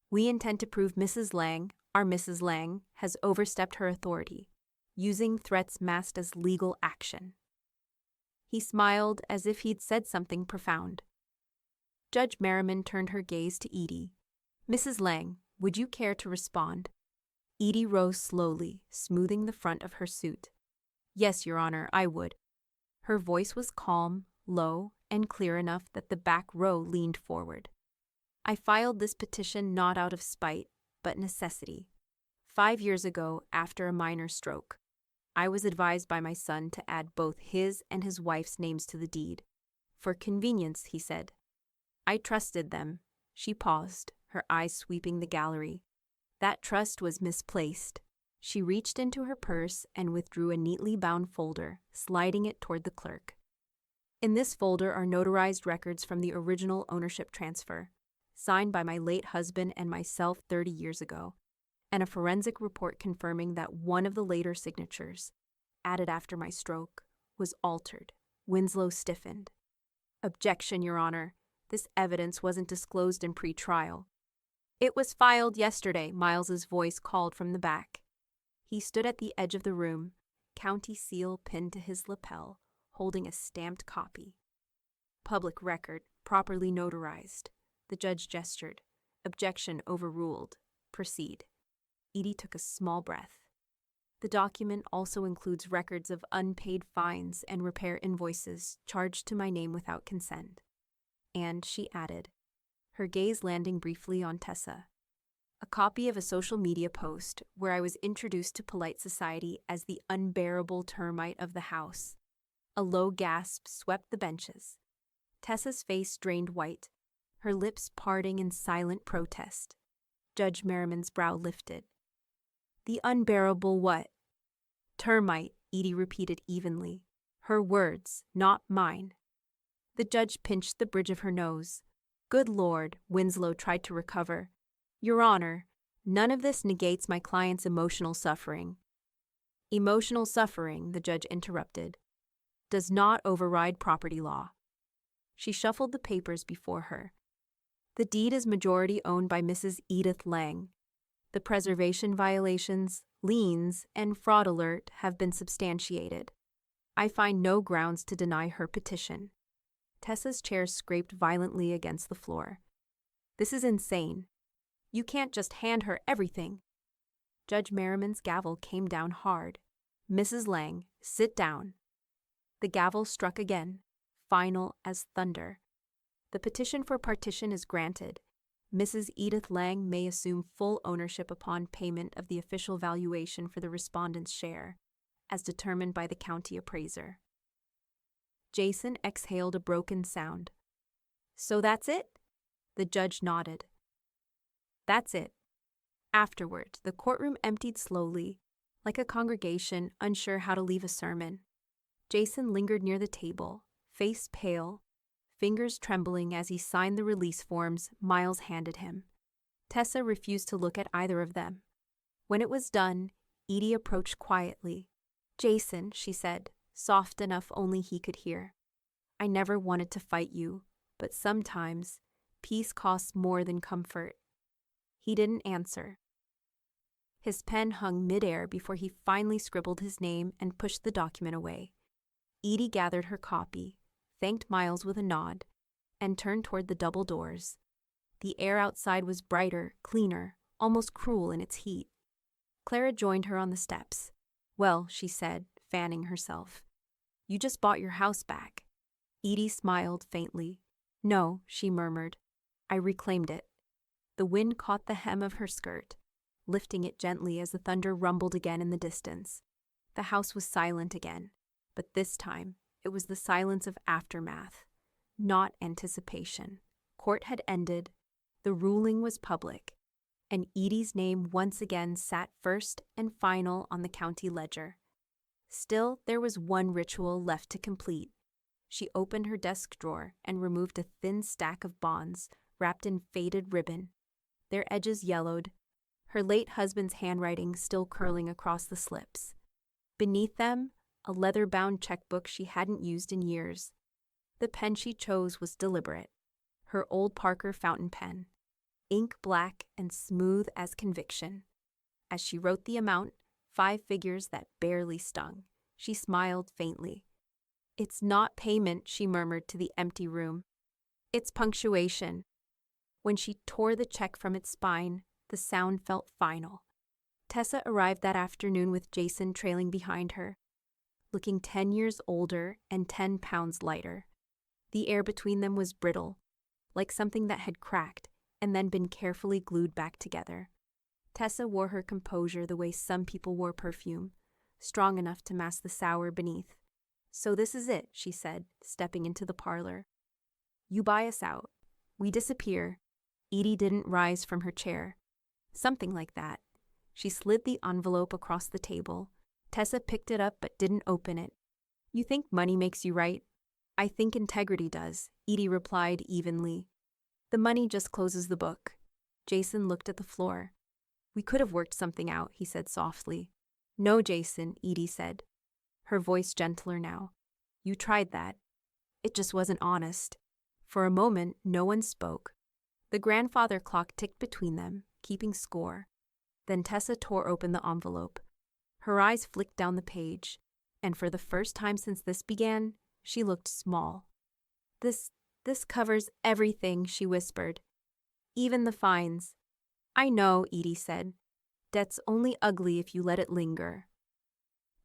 We intend to prove Mrs. Lang, our Mrs. Lang, has overstepped her authority, using threats masked as legal action. He smiled as if he'd said something profound. Judge Merriman turned her gaze to Edie. Mrs. Lang, would you care to respond? Edie rose slowly, smoothing the front of her suit. Yes, Your Honor, I would. Her voice was calm, low, and clear enough that the back row leaned forward. I filed this petition not out of spite, but necessity. 5 years ago, after a minor stroke, I was advised by my son to add both his and his wife's names to the deed. For convenience, he said. I trusted them. She paused, her eyes sweeping the gallery. That trust was misplaced. She reached into her purse and withdrew a neatly bound folder, sliding it toward the clerk. In this folder are notarized records from the original ownership transfer, signed by my late husband and myself 30 years ago, and a forensic report confirming that one of the later signatures, added after my stroke, was altered. Winslow stiffened. Objection, Your Honor. This evidence wasn't disclosed in pre-trial. It was filed yesterday, Miles's voice called from the back. He stood at the edge of the room, county seal pinned to his lapel, holding a stamped copy. Public record, properly notarized. The judge gestured. Objection overruled. Proceed. Edie took a small breath. The document also includes records of unpaid fines and repair invoices charged to my name without consent. And, she added, her gaze landing briefly on Tessa, a copy of a social media post where I was introduced to polite society as the unbearable termite of the house. A low gasp swept the benches. Tessa's face drained white, her lips parting in silent protest. Judge Merriman's brow lifted. The unbearable what? Termite, Edie repeated evenly. Her words, not mine. The judge pinched the bridge of her nose. Good Lord, Winslow tried to recover. Your Honor, none of this negates my client's emotional suffering. Emotional suffering, the judge interrupted, does not override property law. She shuffled the papers before her. The deed is majority owned by Mrs. Edith Lang. The preservation violations, liens, and fraud alert have been substantiated. I find no grounds to deny her petition. Tessa's chair scraped violently against the floor. This is insane. You can't just hand her everything. Judge Merriman's gavel came down hard. Mrs. Lang, sit down. The gavel struck again, final as thunder. The petition for partition is granted. Mrs. Edith Lang may assume full ownership upon payment of the official valuation for the respondent's share, as determined by the county appraiser. Jason exhaled a broken sound. So that's it? The judge nodded. That's it. Afterward, the courtroom emptied slowly, like a congregation unsure how to leave a sermon. Jason lingered near the table, face pale, fingers trembling as he signed the release forms Miles handed him. Tessa refused to look at either of them. When it was done, Edie approached quietly. "Jason," she said, soft enough only he could hear. "I never wanted to fight you, but sometimes peace costs more than comfort." He didn't answer. His pen hung midair before he finally scribbled his name and pushed the document away. Edie gathered her copy, thanked Miles with a nod, and turned toward the double doors. The air outside was brighter, cleaner, almost cruel in its heat. Clara joined her on the steps. "Well," she said, fanning herself, "you just bought your house back." Edie smiled faintly. "No," she murmured. "I reclaimed it." The wind caught the hem of her skirt, lifting it gently as the thunder rumbled again in the distance. The house was silent again, but this time it was the silence of aftermath, not anticipation. Court had ended, the ruling was public, and Edie's name once again sat first and final on the county ledger. Still, there was one ritual left to complete. She opened her desk drawer and removed a thin stack of bonds wrapped in faded ribbon, their edges yellowed, her late husband's handwriting still curling across the slips. Beneath them, a leather-bound checkbook she hadn't used in years. The pen she chose was deliberate, her old Parker fountain pen, ink black and smooth as conviction. As she wrote the amount, 5 figures that barely stung, she smiled faintly. "It's not payment," she murmured to the empty room. "It's punctuation." When she tore the check from its spine, the sound felt final. Tessa arrived that afternoon with Jason trailing behind her, looking 10 years older and 10 pounds lighter. The air between them was brittle, like something that had cracked and then been carefully glued back together. Tessa wore her composure the way some people wore perfume, strong enough to mask the sour beneath. "So this is it," she said, stepping into the parlor. "You buy us out. We disappear." Edie didn't rise from her chair. "Something like that." She slid the envelope across the table. Tessa picked it up but didn't open it. "You think money makes you right?" "I think integrity does," Edie replied evenly. "The money just closes the book." Jason looked at the floor. "We could have worked something out," he said softly. "No, Jason," Edie said, her voice gentler now. "You tried that. It just wasn't honest." For a moment, no one spoke. The grandfather clock ticked between them, keeping score. Then Tessa tore open the envelope. Her eyes flicked down the page, and for the first time since this began, she looked small. This covers everything," she whispered. "Even the fines." "I know," Edie said. "Debt's only ugly if you let it linger."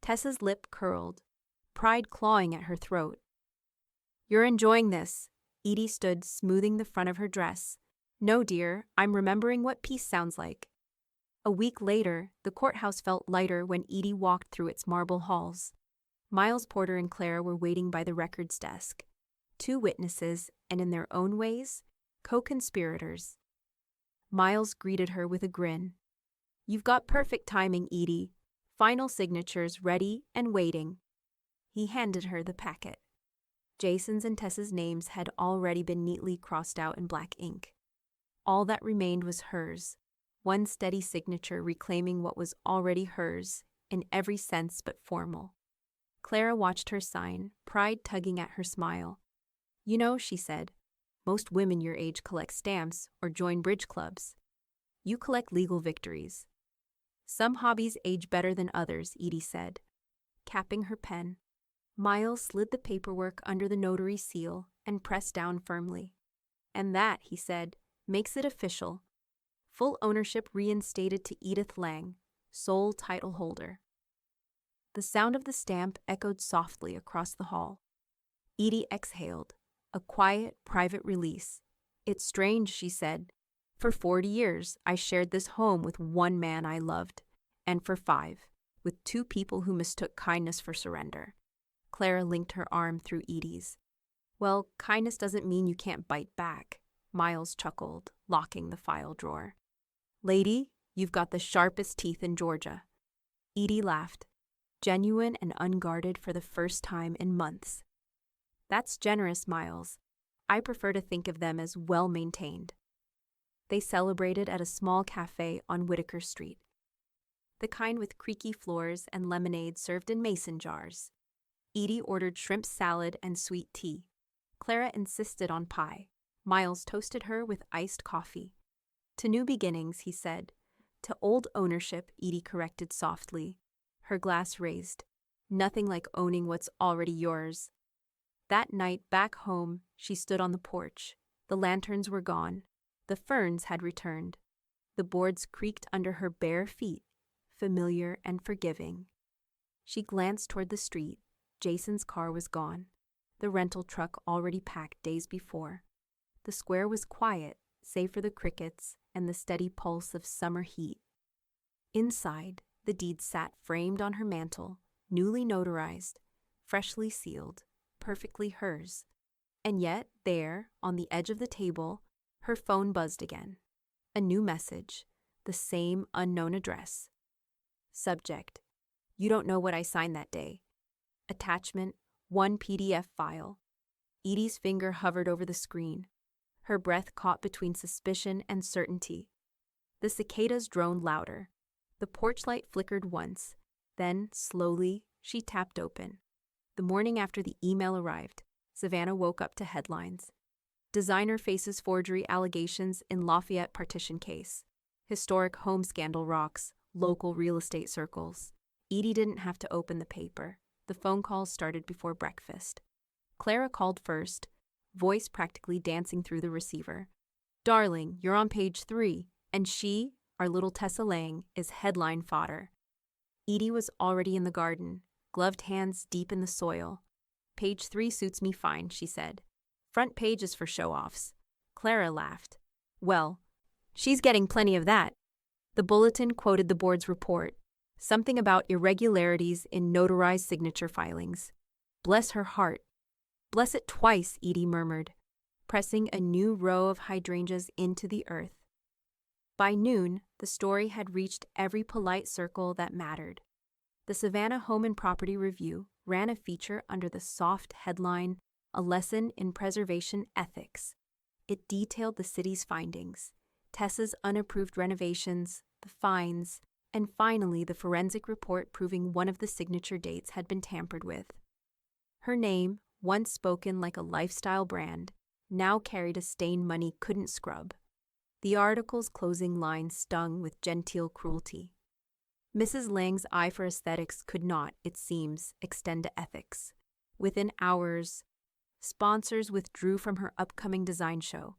Tessa's lip curled, pride clawing at her throat. "You're enjoying this." Edie stood, smoothing the front of her dress. "No, dear, I'm remembering what peace sounds like." A week later, the courthouse felt lighter when Edie walked through its marble halls. Miles Porter and Clara were waiting by the records desk. 2 witnesses, and in their own ways, co-conspirators. Miles greeted her with a grin. "You've got perfect timing, Edie. Final signatures ready and waiting." He handed her the packet. Jason's and Tessa's names had already been neatly crossed out in black ink. All that remained was hers, one steady signature reclaiming what was already hers, in every sense but formal. Clara watched her sign, pride tugging at her smile. "You know," she said, "most women your age collect stamps or join bridge clubs. You collect legal victories." "Some hobbies age better than others," Edie said, capping her pen. Miles slid the paperwork under the notary seal and pressed down firmly. "And that," he said, "makes it official. Full ownership reinstated to Edith Lang, sole title holder." The sound of the stamp echoed softly across the hall. Edie exhaled, A quiet, private release. It's strange, she said. For 40 years, I shared this home with one man I loved, and for 5, with 2 people who mistook kindness for surrender. Clara linked her arm through Edie's. Well, kindness doesn't mean you can't bite back, Miles chuckled, locking the file drawer. Lady, you've got the sharpest teeth in Georgia. Edie laughed, genuine and unguarded for the first time in months. That's generous, Miles. I prefer to think of them as well-maintained. They celebrated at a small cafe on Whitaker Street, the kind with creaky floors and lemonade served in mason jars. Edie ordered shrimp salad and sweet tea. Clara insisted on pie. Miles toasted her with iced coffee. To new beginnings, he said. To old ownership, Edie corrected softly, her glass raised. Nothing like owning what's already yours. That night, back home, she stood on the porch. The lanterns were gone. The ferns had returned. The boards creaked under her bare feet, familiar and forgiving. She glanced toward the street. Jason's car was gone. The rental truck already packed days before. The square was quiet, save for the crickets and the steady pulse of summer heat. Inside, the deed sat framed on her mantel, newly notarized, freshly sealed, perfectly hers. And yet, there, on the edge of the table, her phone buzzed again. A new message, the same unknown address. Subject: You don't know what I signed that day. Attachment: 1 PDF file. Edie's finger hovered over the screen. Her breath caught between suspicion and certainty. The cicadas droned louder. The porch light flickered once. Then, slowly, she tapped open. The morning after the email arrived, Savannah woke up to headlines. Designer faces forgery allegations in Lafayette partition case. Historic home scandal rocks local real estate circles. Edie didn't have to open the paper. The phone calls started before breakfast. Clara called first, voice practically dancing through the receiver. Darling, you're on page 3, and she, our little Tessa Lang, is headline fodder. Edie was already in the garden, gloved hands deep in the soil. Page 3 suits me fine, she said. Front page is for show-offs. Clara laughed. Well, she's getting plenty of that. The bulletin quoted the board's report, something about irregularities in notarized signature filings. Bless her heart. Bless it twice, Edie murmured, pressing a new row of hydrangeas into the earth. By noon, the story had reached every polite circle that mattered. The Savannah Home and Property Review ran a feature under the soft headline, A Lesson in Preservation Ethics. It detailed the city's findings, Tessa's unapproved renovations, the fines, and finally the forensic report proving one of the signature dates had been tampered with. Her name, once spoken like a lifestyle brand, now carried a stain money couldn't scrub. The article's closing line stung with genteel cruelty. Mrs. Lang's eye for aesthetics could not, it seems, extend to ethics. Within hours, sponsors withdrew from her upcoming design show.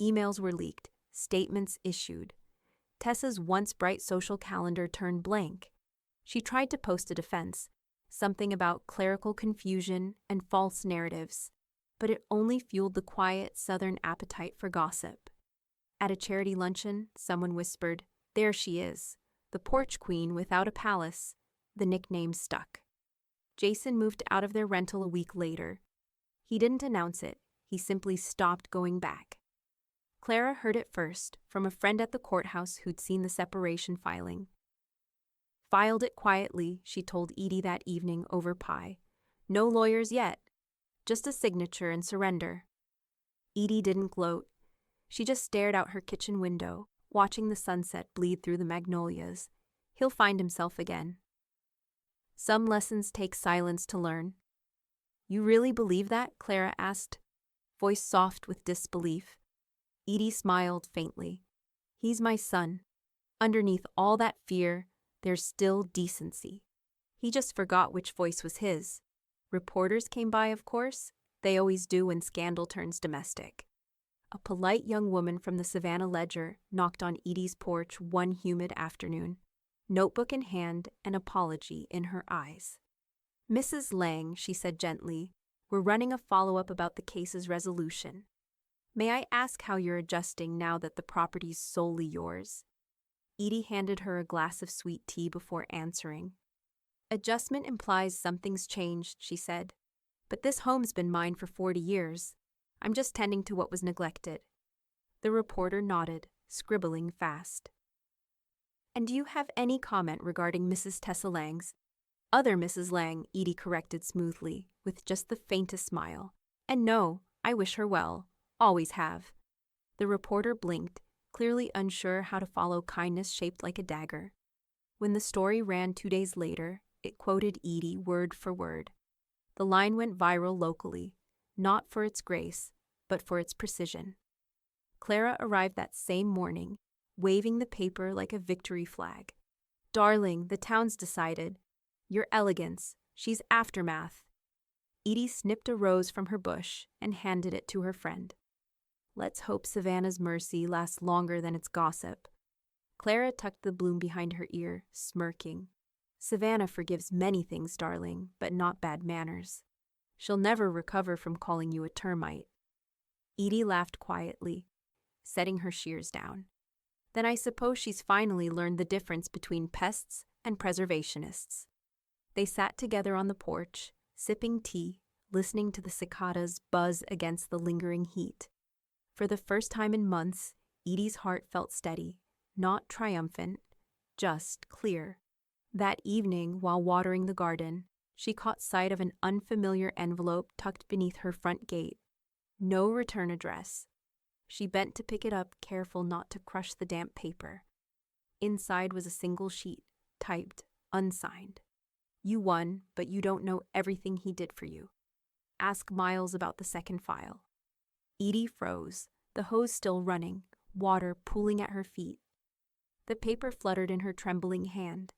Emails were leaked, statements issued. Tessa's once bright social calendar turned blank. She tried to post a defense, something about clerical confusion and false narratives, but it only fueled the quiet Southern appetite for gossip. At a charity luncheon, someone whispered, "There she is, the porch queen without a palace." The nickname stuck. Jason moved out of their rental a week later. He didn't announce it, he simply stopped going back. Clara heard it first from a friend at the courthouse who'd seen the separation filing. Filed it quietly, she told Edie that evening over pie. No lawyers yet, just a signature and surrender. Edie didn't gloat. She just stared out her kitchen window, watching the sunset bleed through the magnolias. He'll find himself again. Some lessons take silence to learn. You really believe that? Clara asked, voice soft with disbelief. Edie smiled faintly. He's my son. Underneath all that fear, there's still decency. He just forgot which voice was his. Reporters came by, of course. They always do when scandal turns domestic. A polite young woman from the Savannah Ledger knocked on Edie's porch one humid afternoon, notebook in hand, an apology in her eyes. Mrs. Lang, she said gently, We're running a follow-up about the case's resolution. May I ask how you're adjusting now that the property's solely yours?" Edie handed her a glass of sweet tea before answering. "Adjustment implies something's changed," she said. "But this home's been mine for 40 years. I'm just tending to what was neglected." The reporter nodded, scribbling fast. "And do you have any comment regarding Mrs. Tessa Lang's—" "Other Mrs. Lang," Edie corrected smoothly, with just the faintest smile. "And no, I wish her well. Always have." The reporter blinked, clearly unsure how to follow kindness shaped like a dagger. When the story ran 2 days later, it quoted Edie word for word. The line went viral locally, not for its grace, but for its precision. Clara arrived that same morning, waving the paper like a victory flag. "Darling, the town's decided. Your elegance, she's aftermath." Edie snipped a rose from her bush and handed it to her friend. "Let's hope Savannah's mercy lasts longer than its gossip." Clara tucked the bloom behind her ear, smirking. "Savannah forgives many things, darling, but not bad manners. She'll never recover from calling you a termite." Edie laughed quietly, setting her shears down. "Then I suppose she's finally learned the difference between pests and preservationists." They sat together on the porch, sipping tea, listening to the cicadas buzz against the lingering heat. For the first time in months, Edie's heart felt steady, not triumphant, just clear. That evening, while watering the garden, she caught sight of an unfamiliar envelope tucked beneath her front gate. No return address. She bent to pick it up, careful not to crush the damp paper. Inside was a single sheet, typed, unsigned. "You won, but you don't know everything he did for you. Ask Miles about the second file." Edie froze, the hose still running, water pooling at her feet. The paper fluttered in her trembling hand,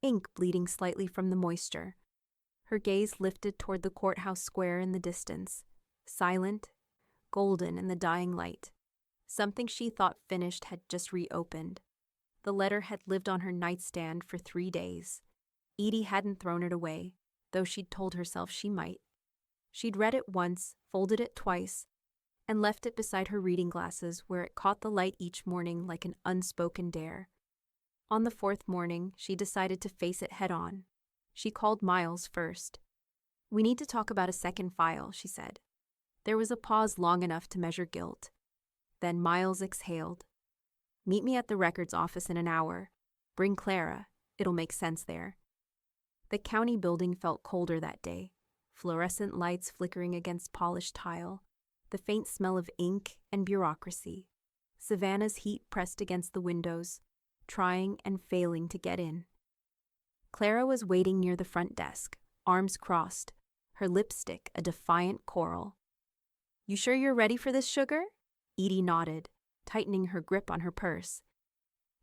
ink bleeding slightly from the moisture. Her gaze lifted toward the courthouse square in the distance, silent, golden in the dying light. Something she thought finished had just reopened. The letter had lived on her nightstand for 3 days. Edie hadn't thrown it away, though she'd told herself she might. She'd read it once, folded it twice, and left it beside her reading glasses where it caught the light each morning like an unspoken dare. On the 4th morning, she decided to face it head-on. She called Miles first. "We need to talk about a second file," she said. There was a pause long enough to measure guilt. Then Miles exhaled. "Meet me at the records office in an hour. Bring Clara. It'll make sense there." The county building felt colder that day, fluorescent lights flickering against polished tile, the faint smell of ink and bureaucracy. Savannah's heat pressed against the windows, trying and failing to get in. Clara was waiting near the front desk, arms crossed, her lipstick a defiant coral. "You sure you're ready for this, sugar?" Edie nodded, tightening her grip on her purse.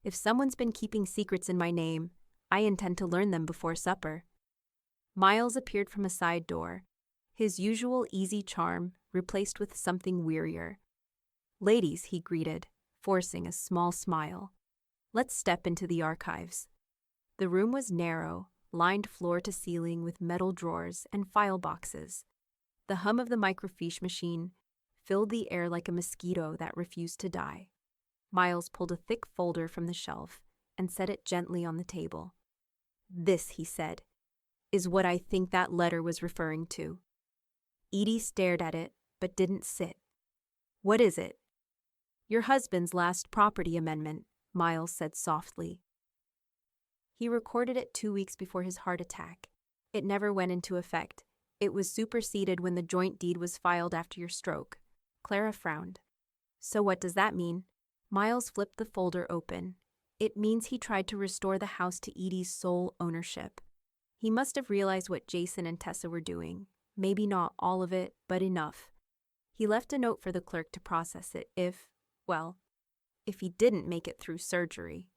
"If someone's been keeping secrets in my name, I intend to learn them before supper." Miles appeared from a side door, his usual easy charm replaced with something wearier. "Ladies," he greeted, forcing a small smile. "Let's step into the archives." The room was narrow, lined floor to ceiling with metal drawers and file boxes. The hum of the microfiche machine filled the air like a mosquito that refused to die. Miles pulled a thick folder from the shelf and set it gently on the table. "This," he said, "is what I think that letter was referring to." Edie stared at it, but didn't sit. "What is it?" "Your husband's last property amendment," Miles said softly. He recorded it 2 weeks before his heart attack. It never went into effect. It was superseded when the joint deed was filed after your stroke. Clara frowned. "So what does that mean?" Miles flipped the folder open. "It means he tried to restore the house to Edie's sole ownership. He must have realized what Jason and Tessa were doing. Maybe not all of it, but enough. He left a note for the clerk to process it if he didn't make it through surgery."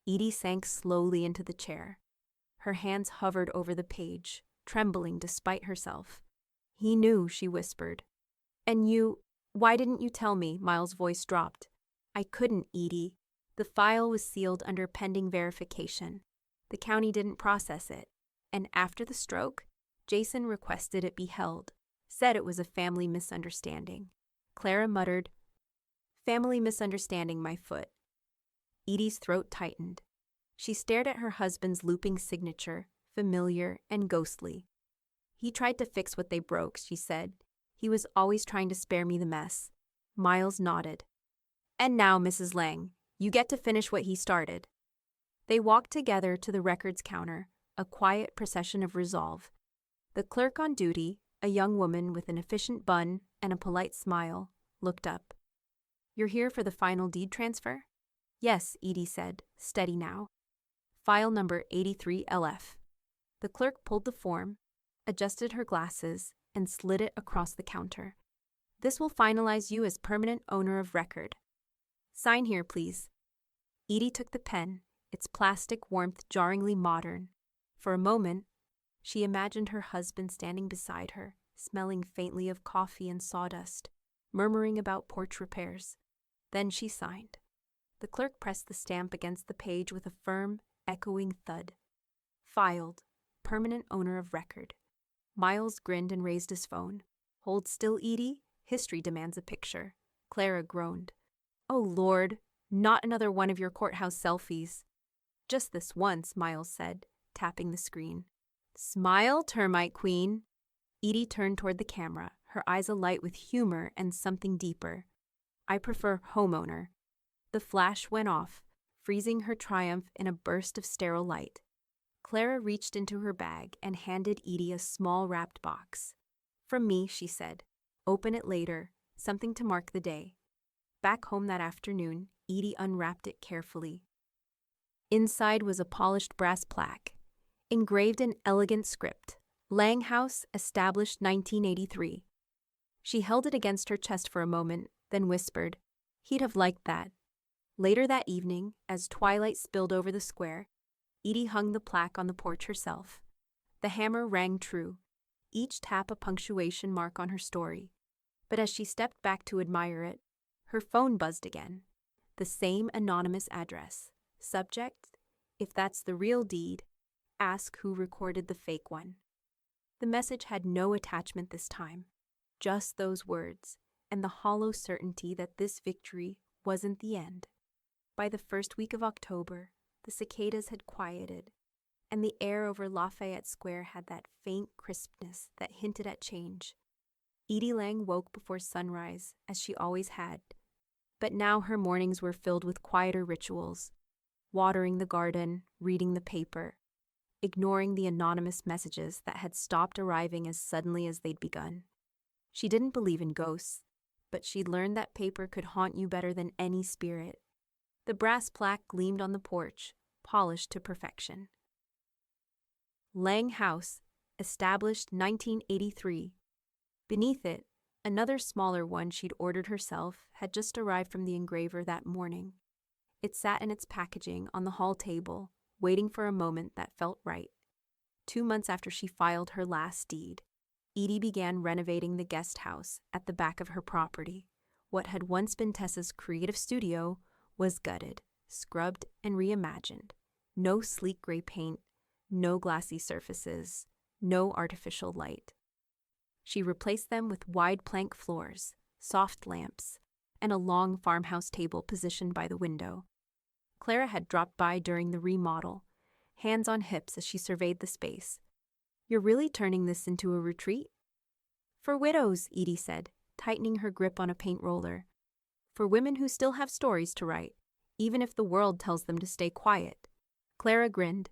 Edie sank slowly into the chair. Her hands hovered over the page, trembling despite herself. "He knew," she whispered. "And why didn't you tell me?" Miles' voice dropped. "I couldn't, Edie. The file was sealed under pending verification. The county didn't process it. And after the stroke, Jason requested it be held. said it was a family misunderstanding. Clara muttered, "Family misunderstanding, my foot." Edie's throat tightened. She stared at her husband's looping signature, familiar and ghostly. "He tried to fix what they broke," she said. "He was always trying to spare me the mess." Miles nodded. "And now, Mrs. Lang, you get to finish what he started." They walked together to the records counter, a quiet procession of resolve. The clerk on duty, a young woman with an efficient bun and a polite smile, looked up. "You're here for the final deed transfer?" "Yes," Edie said, steady now. "File number 83LF. The clerk pulled the form, adjusted her glasses, and slid it across the counter. "This will finalize you as permanent owner of record. Sign here, please." Edie took the pen, its plastic warmth jarringly modern. For a moment, she imagined her husband standing beside her, smelling faintly of coffee and sawdust, murmuring about porch repairs. Then she signed. The clerk pressed the stamp against the page with a firm, echoing thud. Filed. Permanent owner of record. Miles grinned and raised his phone. "Hold still, Edie. History demands a picture." Clara groaned. "Oh, Lord, not another one of your courthouse selfies." "Just this once," Miles said, tapping the screen. "Smile, Termite Queen." Edie turned toward the camera, her eyes alight with humor and something deeper. "I prefer homeowner." The flash went off, freezing her triumph in a burst of sterile light. Clara reached into her bag and handed Edie a small wrapped box. "From me," she said. "Open it later, something to mark the day." Back home that afternoon, Edie unwrapped it carefully. Inside was a polished brass plaque, engraved in elegant script, "Lang House, established 1983. She held it against her chest for a moment, then whispered, "He'd have liked that." Later that evening, as twilight spilled over the square, Edie hung the plaque on the porch herself. The hammer rang true, each tap a punctuation mark on her story. But as she stepped back to admire it, her phone buzzed again. The same anonymous address. Subject, "If that's the real deed, ask who recorded the fake one." The message had no attachment this time, just those words, and the hollow certainty that this victory wasn't the end. By the first week of October, the cicadas had quieted, and the air over Lafayette Square had that faint crispness that hinted at change. Edie Lang woke before sunrise, as she always had, but now her mornings were filled with quieter rituals, watering the garden, reading the paper, ignoring the anonymous messages that had stopped arriving as suddenly as they'd begun. She didn't believe in ghosts, but she'd learned that paper could haunt you better than any spirit. The brass plaque gleamed on the porch, polished to perfection. Lang House, established 1983. Beneath it, another smaller one she'd ordered herself had just arrived from the engraver that morning. It sat in its packaging on the hall table, waiting for a moment that felt right. 2 months after she filed her last deed, Edie began renovating the guest house at the back of her property. What had once been Tessa's creative studio was gutted, scrubbed, and reimagined. No sleek gray paint, no glassy surfaces, no artificial light. She replaced them with wide plank floors, soft lamps, and a long farmhouse table positioned by the window. Clara had dropped by during the remodel, hands on hips as she surveyed the space. "You're really turning this into a retreat?" "For widows," Edie said, tightening her grip on a paint roller. "For women who still have stories to write, even if the world tells them to stay quiet." Clara grinned.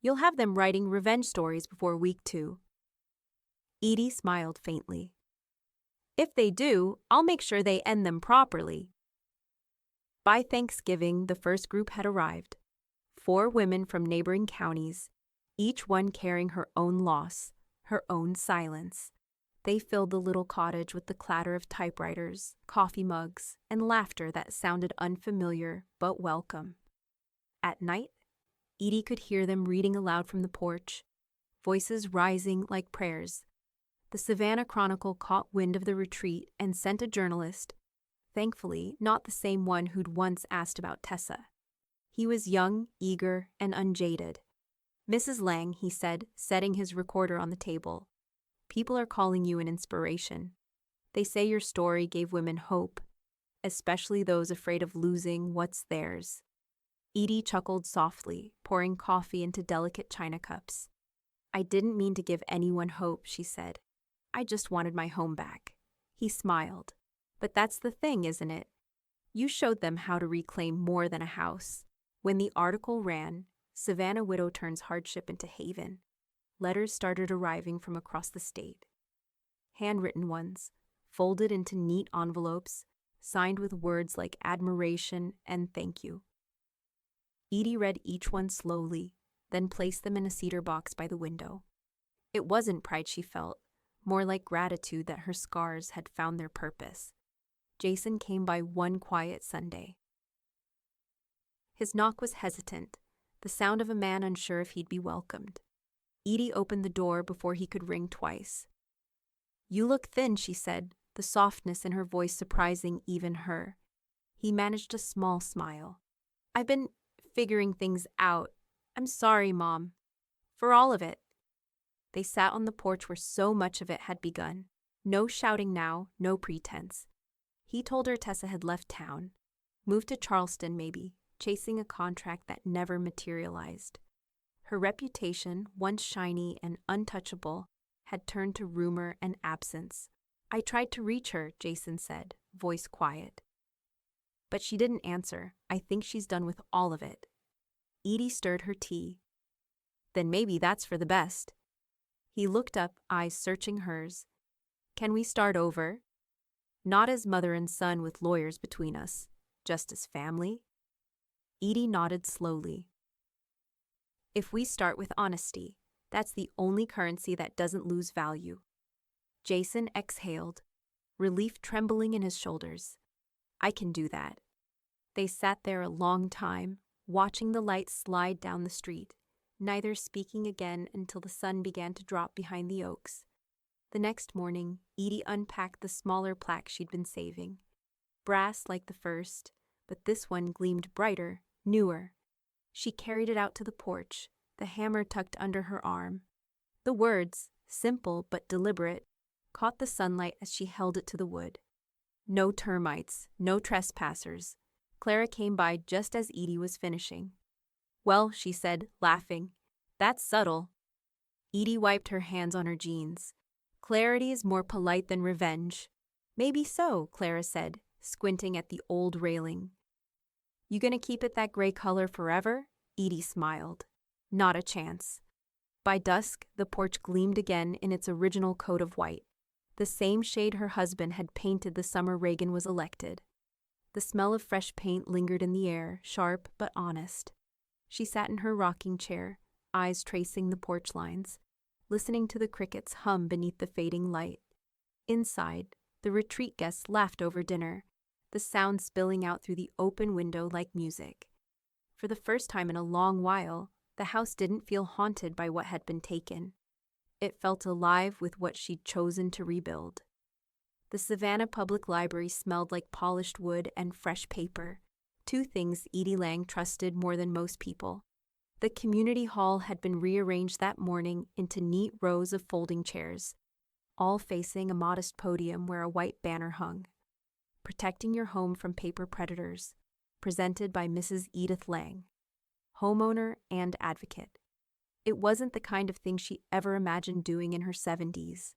"You'll have them writing revenge stories before week 2. Edie smiled faintly. "If they do, I'll make sure they end them properly." By Thanksgiving, the first group had arrived. 4 women from neighboring counties, each one carrying her own loss, her own silence. They filled the little cottage with the clatter of typewriters, coffee mugs, and laughter that sounded unfamiliar but welcome. At night, Edie could hear them reading aloud from the porch, voices rising like prayers. The Savannah Chronicle caught wind of the retreat and sent a journalist, thankfully not the same one who'd once asked about Tessa. He was young, eager, and unjaded. "Mrs. Lang," he said, setting his recorder on the table. People are calling you an inspiration. They say your story gave women hope, especially those afraid of losing what's theirs. Edie chuckled softly, pouring coffee into delicate china cups. I didn't mean to give anyone hope, she said. I just wanted my home back. He smiled. But that's the thing, isn't it? You showed them how to reclaim more than a house. When the article ran, Savannah Widow turns hardship into haven. Letters started arriving from across the state. Handwritten ones, folded into neat envelopes, signed with words like admiration and thank you. Edie read each one slowly, then placed them in a cedar box by the window. It wasn't pride she felt, more like gratitude that her scars had found their purpose. Jason came by one quiet Sunday. His knock was hesitant, the sound of a man unsure if he'd be welcomed. Edie opened the door before he could ring twice. You look thin, she said, the softness in her voice surprising even her. He managed a small smile. I've been figuring things out. I'm sorry, Mom. For all of it. They sat on the porch where so much of it had begun. No shouting now, no pretense. He told her Tessa had left town, moved to Charleston maybe, chasing a contract that never materialized. Her reputation, once shiny and untouchable, had turned to rumor and absence. I tried to reach her, Jason said, voice quiet. But she didn't answer. I think she's done with all of it. Edie stirred her tea. Then maybe that's for the best. He looked up, eyes searching hers. Can we start over? Not as mother and son with lawyers between us, just as family? Edie nodded slowly. If we start with honesty, that's the only currency that doesn't lose value. Jason exhaled, relief trembling in his shoulders. I can do that. They sat there a long time, watching the light slide down the street, neither speaking again until the sun began to drop behind the oaks. The next morning, Edie unpacked the smaller plaque she'd been saving. Brass like the first, but this one gleamed brighter, newer. She carried it out to the porch, the hammer tucked under her arm. The words, simple but deliberate, caught the sunlight as she held it to the wood. No termites, no trespassers. Clara came by just as Edie was finishing. Well, she said, laughing, that's subtle. Edie wiped her hands on her jeans. Clarity is more polite than revenge. Maybe so, Clara said, squinting at the old railing. You gonna keep it that gray color forever? Edie smiled. Not a chance. By dusk, the porch gleamed again in its original coat of white, the same shade her husband had painted the summer Reagan was elected. The smell of fresh paint lingered in the air, sharp but honest. She sat in her rocking chair, eyes tracing the porch lines, listening to the crickets hum beneath the fading light. Inside, the retreat guests laughed over dinner, the sound spilling out through the open window like music. For the first time in a long while, the house didn't feel haunted by what had been taken. It felt alive with what she'd chosen to rebuild. The Savannah Public Library smelled like polished wood and fresh paper, two things Edie Lang trusted more than most people. The community hall had been rearranged that morning into neat rows of folding chairs, all facing a modest podium where a white banner hung. Protecting Your Home from Paper Predators, presented by Mrs. Edith Lang, homeowner and advocate. It wasn't the kind of thing she ever imagined doing in her 70s.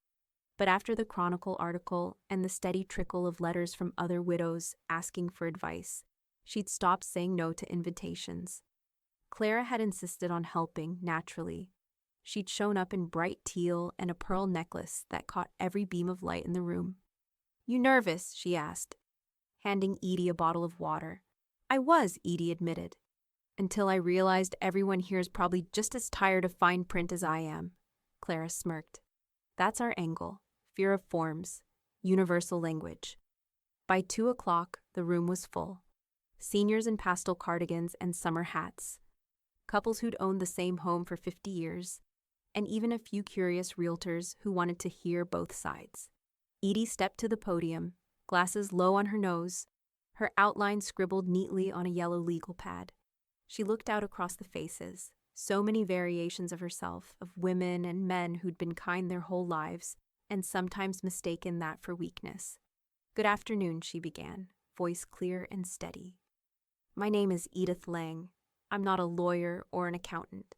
But after the Chronicle article and the steady trickle of letters from other widows asking for advice, she'd stopped saying no to invitations. Clara had insisted on helping, naturally. She'd shown up in bright teal and a pearl necklace that caught every beam of light in the room. You nervous? She asked, handing Edie a bottle of water. I was, Edie admitted, until I realized everyone here is probably just as tired of fine print as I am. Clara smirked. That's our angle. Fear of forms. Universal language. By 2 o'clock, the room was full. Seniors in pastel cardigans and summer hats. Couples who'd owned the same home for 50 years. And even a few curious realtors who wanted to hear both sides. Edie stepped to the podium, glasses low on her nose, her outline scribbled neatly on a yellow legal pad. She looked out across the faces, so many variations of herself, of women and men who'd been kind their whole lives, and sometimes mistaken that for weakness. "Good afternoon," she began, voice clear and steady. "My name is Edith Lang. I'm not a lawyer or an accountant.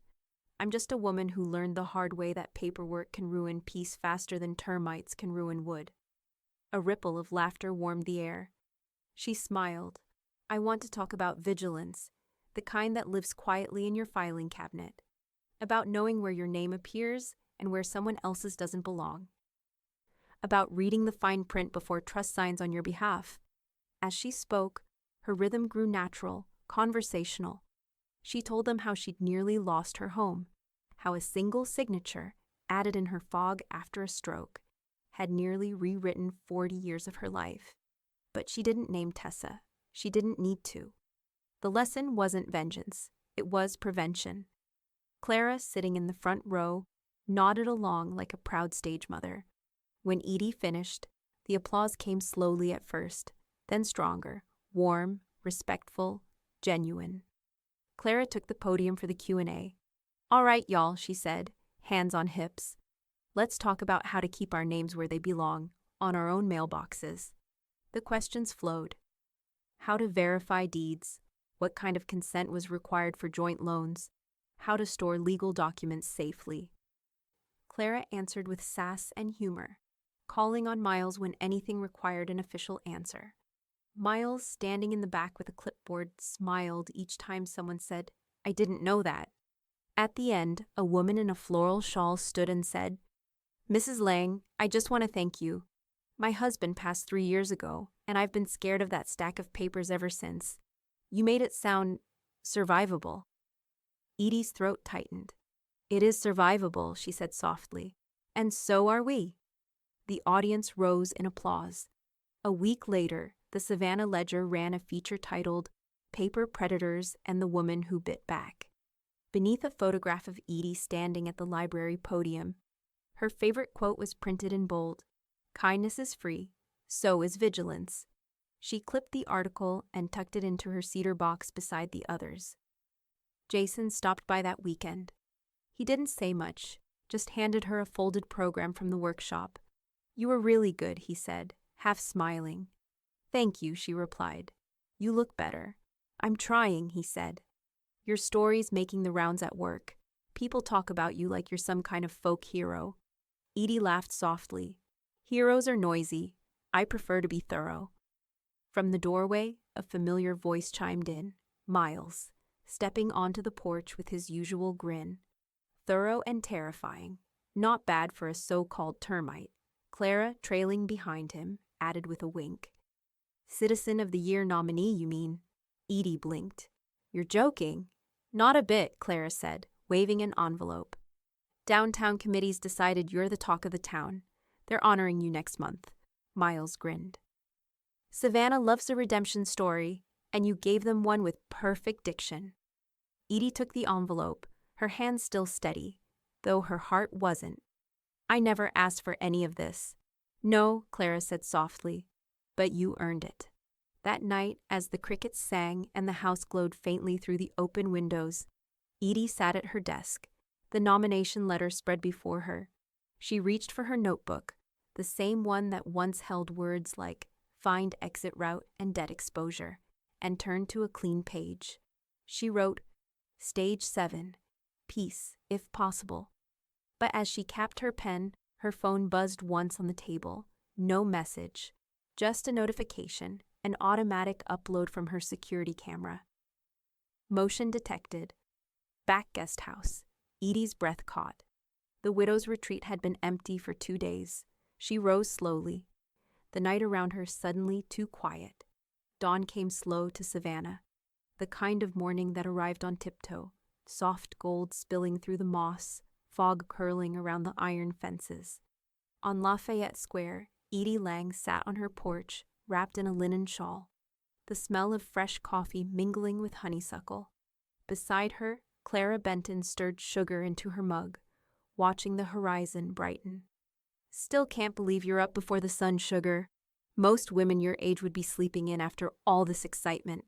I'm just a woman who learned the hard way that paperwork can ruin peace faster than termites can ruin wood." A ripple of laughter warmed the air. She smiled. "I want to talk about vigilance, the kind that lives quietly in your filing cabinet, about knowing where your name appears and where someone else's doesn't belong, about reading the fine print before trust signs on your behalf." As she spoke, her rhythm grew natural, conversational. She told them how she'd nearly lost her home, how a single signature, added in her fog after a stroke, had nearly rewritten 40 years of her life. But she didn't name Tessa. She didn't need to. The lesson wasn't vengeance. It was prevention. Clara, sitting in the front row, nodded along like a proud stage mother. When Edie finished, the applause came slowly at first, then stronger, warm, respectful, genuine. Clara took the podium for the Q&A. "All right, y'all," she said, hands on hips. "Let's talk about how to keep our names where they belong, on our own mailboxes." The questions flowed. How to verify deeds, what kind of consent was required for joint loans, how to store legal documents safely. Clara answered with sass and humor, calling on Miles when anything required an official answer. Miles, standing in the back with a clipboard, smiled each time someone said, "I didn't know that." At the end, a woman in a floral shawl stood and said, "Mrs. Lang, I just want to thank you. My husband passed 3 years ago, and I've been scared of that stack of papers ever since. You made it sound survivable." Edie's throat tightened. "It is survivable," she said softly. "And so are we." The audience rose in applause. A week later, the Savannah Ledger ran a feature titled "Paper Predators and the Woman Who Bit Back." Beneath a photograph of Edie standing at the library podium, her favorite quote was printed in bold: "Kindness is free, so is vigilance." She clipped the article and tucked it into her cedar box beside the others. Jason stopped by that weekend. He didn't say much, just handed her a folded program from the workshop. "You were really good," he said, half smiling. "Thank you," she replied. "You look better." "I'm trying," he said. "Your story's making the rounds at work. People talk about you like you're some kind of folk hero." Edie laughed softly. "Heroes are noisy. I prefer to be thorough." From the doorway, a familiar voice chimed in, Miles, stepping onto the porch with his usual grin. Thorough and terrifying. Not bad for a so-called termite. Clara, trailing behind him, added with a wink. "Citizen of the Year nominee, you mean?" Edie blinked. "You're joking?" "Not a bit," Clara said, waving an envelope. "Downtown committee's decided you're the talk of the town. They're honoring you next month." Miles grinned. "Savannah loves a redemption story, and you gave them one with perfect diction." Edie took the envelope, her hand still steady, though her heart wasn't. "I never asked for any of this." "No," Clara said softly, "but you earned it." That night, as the crickets sang and the house glowed faintly through the open windows, Edie sat at her desk, the nomination letter spread before her. She reached for her notebook, the same one that once held words like "find exit route" and "debt exposure," and turned to a clean page. She wrote, "Stage 7, peace, if possible." But as she capped her pen, her phone buzzed once on the table. No message, just a notification, an automatic upload from her security camera. Motion detected. Back guest house. Edie's breath caught. The widow's retreat had been empty for 2 days. She rose slowly. The night around her suddenly too quiet. Dawn came slow to Savannah, the kind of morning that arrived on tiptoe, soft gold spilling through the moss, fog curling around the iron fences. On Lafayette Square, Edie Lang sat on her porch, wrapped in a linen shawl, the smell of fresh coffee mingling with honeysuckle. Beside her, Clara Benton stirred sugar into her mug, watching the horizon brighten. "Still can't believe you're up before the sun, sugar. Most women your age would be sleeping in after all this excitement."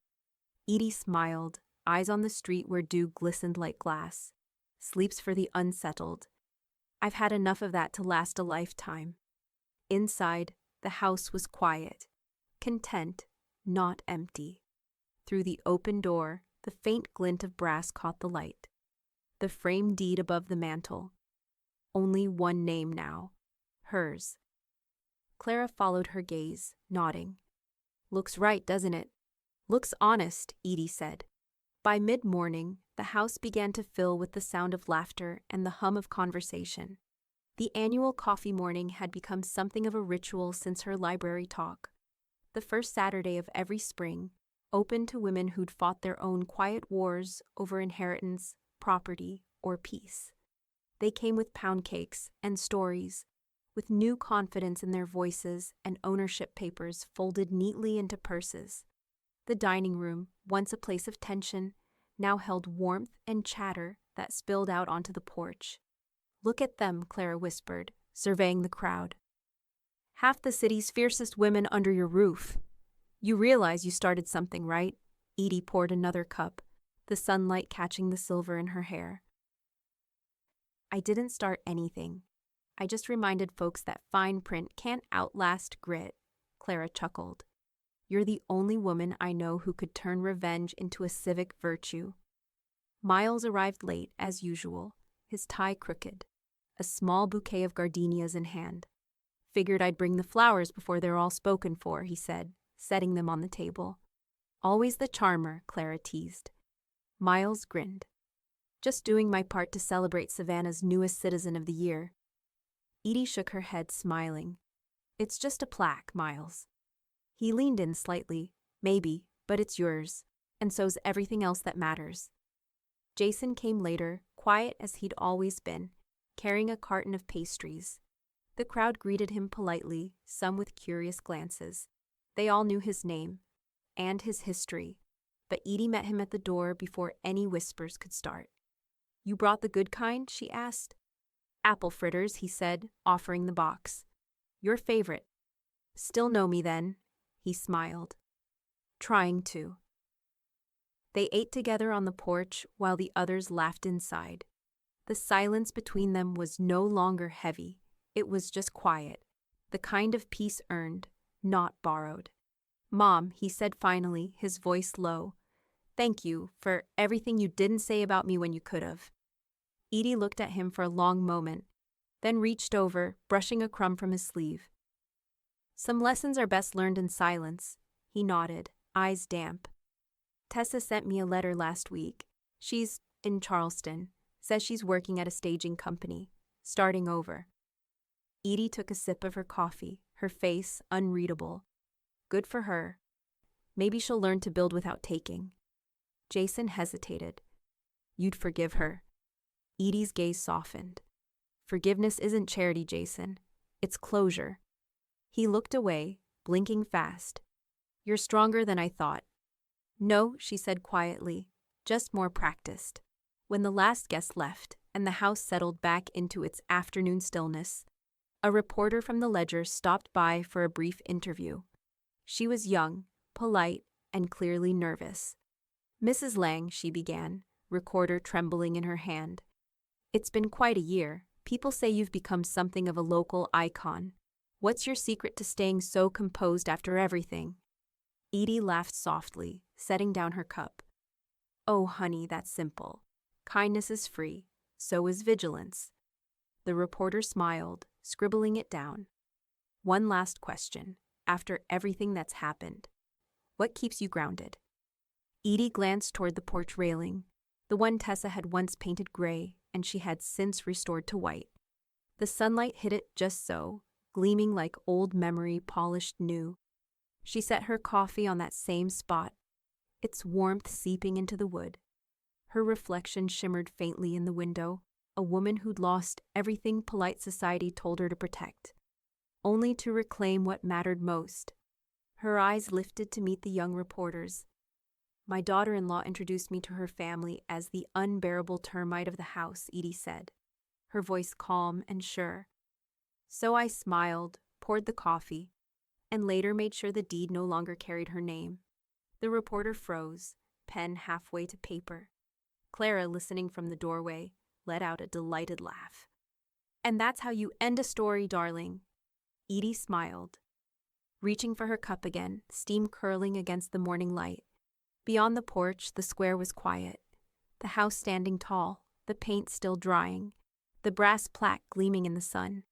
Edie smiled, eyes on the street where dew glistened like glass. "Sleep's for the unsettled. I've had enough of that to last a lifetime." Inside, the house was quiet, content, not empty. Through the open door, the faint glint of brass caught the light. The framed deed above the mantel. Only one name now. Hers. Clara followed her gaze, nodding. Looks right, doesn't it? Looks honest, Edie said. By mid-morning, the house began to fill with the sound of laughter and the hum of conversation. The annual coffee morning had become something of a ritual since her library talk. The first Saturday of every spring, open to women who'd fought their own quiet wars over inheritance, property, or peace. They came with pound cakes and stories, with new confidence in their voices and ownership papers folded neatly into purses. The dining room, once a place of tension, now held warmth and chatter that spilled out onto the porch. Look at them, Clara whispered, surveying the crowd. Half the city's fiercest women under your roof. You realize you started something, right? Edie poured another cup, the sunlight catching the silver in her hair. I didn't start anything. I just reminded folks that fine print can't outlast grit, Clara chuckled. You're the only woman I know who could turn revenge into a civic virtue. Miles arrived late, as usual, his tie crooked, a small bouquet of gardenias in hand. Figured I'd bring the flowers before they're all spoken for, he said, setting them on the table. Always the charmer, Clara teased. Miles grinned. Just doing my part to celebrate Savannah's newest citizen of the year. Edie shook her head, smiling. It's just a plaque, Miles. He leaned in slightly. Maybe, but it's yours, and so's everything else that matters. Jason came later, quiet as he'd always been, carrying a carton of pastries. The crowd greeted him politely, some with curious glances. They all knew his name and his history, but Edie met him at the door before any whispers could start. You brought the good kind? She asked. Apple fritters, he said, offering the box. Your favorite. Still know me then, he smiled. Trying to. They ate together on the porch while the others laughed inside. The silence between them was no longer heavy. It was just quiet, the kind of peace earned, not borrowed. Mom, he said finally, his voice low. Thank you for everything you didn't say about me when you could have. Edie looked at him for a long moment, then reached over, brushing a crumb from his sleeve. Some lessons are best learned in silence, he nodded, eyes damp. Tessa sent me a letter last week. She's in Charleston, says she's working at a staging company, starting over. Edie took a sip of her coffee, her face unreadable. Good for her. Maybe she'll learn to build without taking. Jason hesitated. You'd forgive her. Edie's gaze softened. Forgiveness isn't charity, Jason. It's closure. He looked away, blinking fast. You're stronger than I thought. No, she said quietly, just more practiced. When the last guest left and the house settled back into its afternoon stillness, a reporter from the Ledger stopped by for a brief interview. She was young, polite, and clearly nervous. Mrs. Lang, she began, recorder trembling in her hand. It's been quite a year. People say you've become something of a local icon. What's your secret to staying so composed after everything? Edie laughed softly, setting down her cup. Oh, honey, that's simple. Kindness is free. So is vigilance. The reporter smiled, scribbling it down. One last question, after everything that's happened. What keeps you grounded? Edie glanced toward the porch railing, the one Tessa had once painted gray and she had since restored to white. The sunlight hit it just so, gleaming like old memory polished new. She set her coffee on that same spot, its warmth seeping into the wood. Her reflection shimmered faintly in the window, a woman who'd lost everything polite society told her to protect, only to reclaim what mattered most. Her eyes lifted to meet the young reporters. My daughter-in-law introduced me to her family as the unbearable termite of the house, Edie said, her voice calm and sure. So I smiled, poured the coffee, and later made sure the deed no longer carried her name. The reporter froze, pen halfway to paper. Clara, listening from the doorway, let out a delighted laugh. And that's how you end a story, darling. Edie smiled, reaching for her cup again, steam curling against the morning light. Beyond the porch, the square was quiet, the house standing tall, the paint still drying, the brass plaque gleaming in the sun.